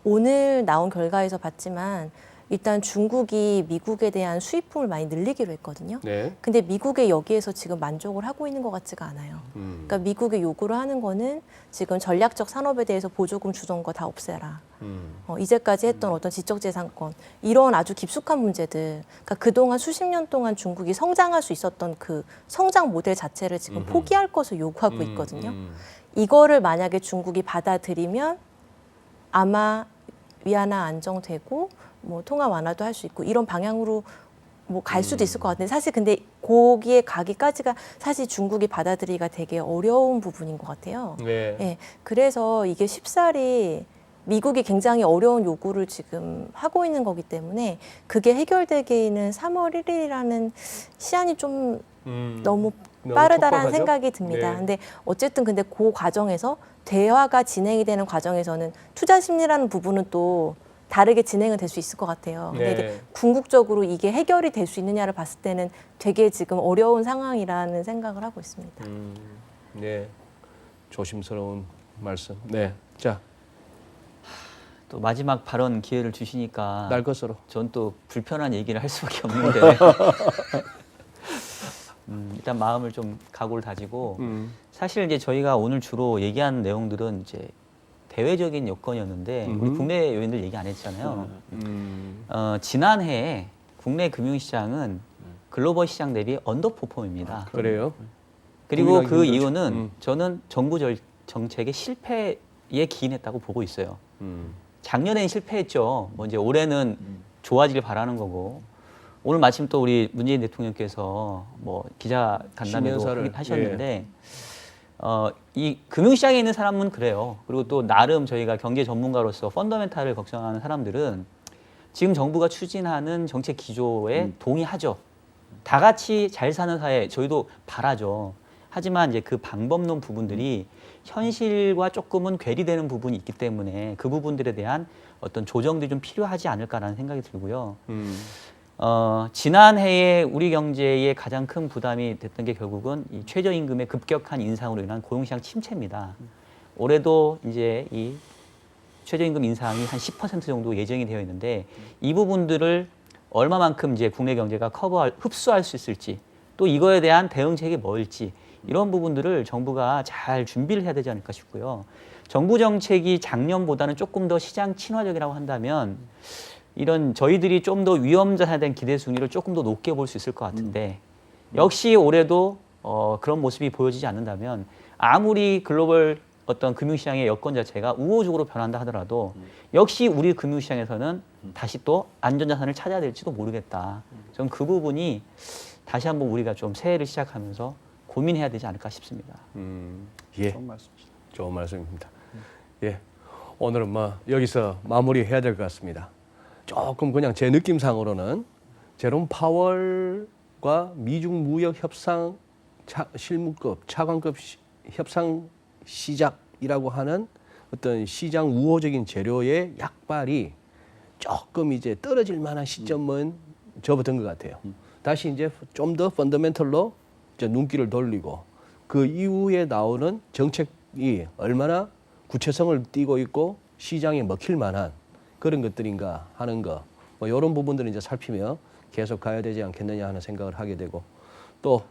오늘 나온 결과에서 봤지만 일단 중국이 미국에 대한 수입품을 많이 늘리기로 했거든요. 네. 근데 미국의 여기에서 지금 만족을 하고 있는 것 같지가 않아요. 그러니까 미국의 요구를 하는 거는 지금 전략적 산업에 대해서 보조금 주던 거 다 없애라. 이제까지 했던 어떤 지적재산권, 이런 아주 깊숙한 문제들, 그러니까 그동안 수십 년 동안 중국이 성장할 수 있었던 그 성장 모델 자체를 지금 포기할 것을 요구하고 있거든요. 이거를 만약에 중국이 받아들이면 아마 위안화 안정되고 뭐 통화 완화도 할 수 있고 이런 방향으로 뭐 갈 수도 있을 것 같은데, 사실 근데 거기에 가기까지가 사실 중국이 받아들이기가 되게 어려운 부분인 것 같아요. 네. 예, 그래서 이게 쉽사리 미국이 굉장히 어려운 요구를 지금 하고 있는 거기 때문에 그게 해결되기에는 3월 1일이라는 시한이 좀 너무 빠르다라는 촉박하죠? 생각이 듭니다. 네. 근데 어쨌든 근데 그 과정에서 대화가 진행이 되는 과정에서는 투자 심리라는 부분은 또 다르게 진행은 될 수 있을 것 같아요. 근데 네. 이게 궁극적으로 이게 해결이 될 수 있느냐를 봤을 때는 되게 지금 어려운 상황이라는 생각을 하고 있습니다. 네. 조심스러운 말씀. 네. 자, 또 마지막 발언 기회를 주시니까 날 것으로. 전 또 불편한 얘기를 할 수밖에 없는데 일단 마음을 좀 각오를 다지고 사실 이제 저희가 오늘 주로 얘기한 내용들은 이제 대외적인 여건이었는데 우리 국내 요인들 얘기 안 했잖아요. 지난해에 국내 금융시장은 글로벌 시장 대비 언더퍼폼입니다. 그래요? 그리고 고민하기 그 힘들죠. 이유는 저는 정부 정책의 실패에 기인했다고 보고 있어요. 작년에는 실패했죠. 뭐 이제 올해는 좋아지길 바라는 거고. 오늘 마침 또 우리 문재인 대통령께서 뭐 기자 간담회도 신년사를, 하셨는데 이 금융시장에 있는 사람은 그래요. 그리고 또 나름 저희가 경제 전문가로서 펀더멘탈을 걱정하는 사람들은 지금 정부가 추진하는 정책 기조에 동의하죠. 다 같이 잘 사는 사회 저희도 바라죠. 하지만 이제 그 방법론 부분들이 현실과 조금은 괴리되는 부분이 있기 때문에 그 부분들에 대한 어떤 조정들이 좀 필요하지 않을까라는 생각이 들고요. 지난해에 우리 경제의 가장 큰 부담이 됐던 게 결국은 이 최저임금의 급격한 인상으로 인한 고용시장 침체입니다. 올해도 이제 이 최저임금 인상이 한 10% 정도 예정이 되어 있는데 이 부분들을 얼마만큼 이제 국내 경제가 흡수할 수 있을지, 또 이거에 대한 대응책이 뭘지, 이런 부분들을 정부가 잘 준비를 해야 되지 않을까 싶고요. 정부 정책이 작년보다는 조금 더 시장 친화적이라고 한다면 이런 저희들이 좀 더 위험자산에 대한 기대 순위를 조금 더 높게 볼 수 있을 것 같은데 역시 올해도 그런 모습이 보여지지 않는다면 아무리 글로벌 어떤 금융시장의 여건 자체가 우호적으로 변한다 하더라도 역시 우리 금융시장에서는 다시 또 안전자산을 찾아야 될지도 모르겠다. 저는 그 부분이 다시 한번 우리가 좀 새해를 시작하면서 고민해야 되지 않을까 싶습니다. 예. 좋은 말씀이시다. 좋은 말씀입니다. 예. 오늘은 뭐 여기서 마무리해야 될 것 같습니다. 조금 그냥 제 느낌상으로는 제롬 파월과 미중 무역 협상 실무급, 차관급 협상 시작이라고 하는 어떤 시장 우호적인 재료의 약발이 조금 이제 떨어질 만한 시점은 접어든 것 같아요. 다시 이제 좀 더 펀더멘털로 이제 눈길을 돌리고 그 이후에 나오는 정책이 얼마나 구체성을 띠고 있고 시장에 먹힐 만한 그런 것들인가 하는 거, 뭐 이런 부분들을 이제 살피며 계속 가야 되지 않겠느냐 하는 생각을 하게 되고 또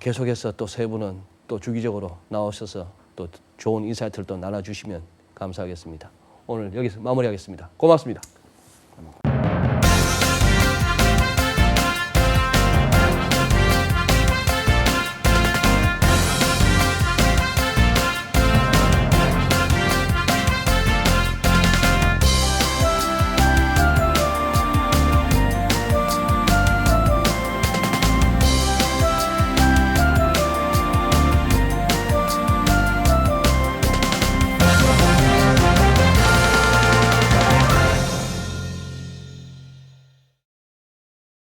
계속해서 또 세 분은 또 주기적으로 나오셔서 또 좋은 인사이트를 또 나눠주시면 감사하겠습니다. 오늘 여기서 마무리하겠습니다. 고맙습니다.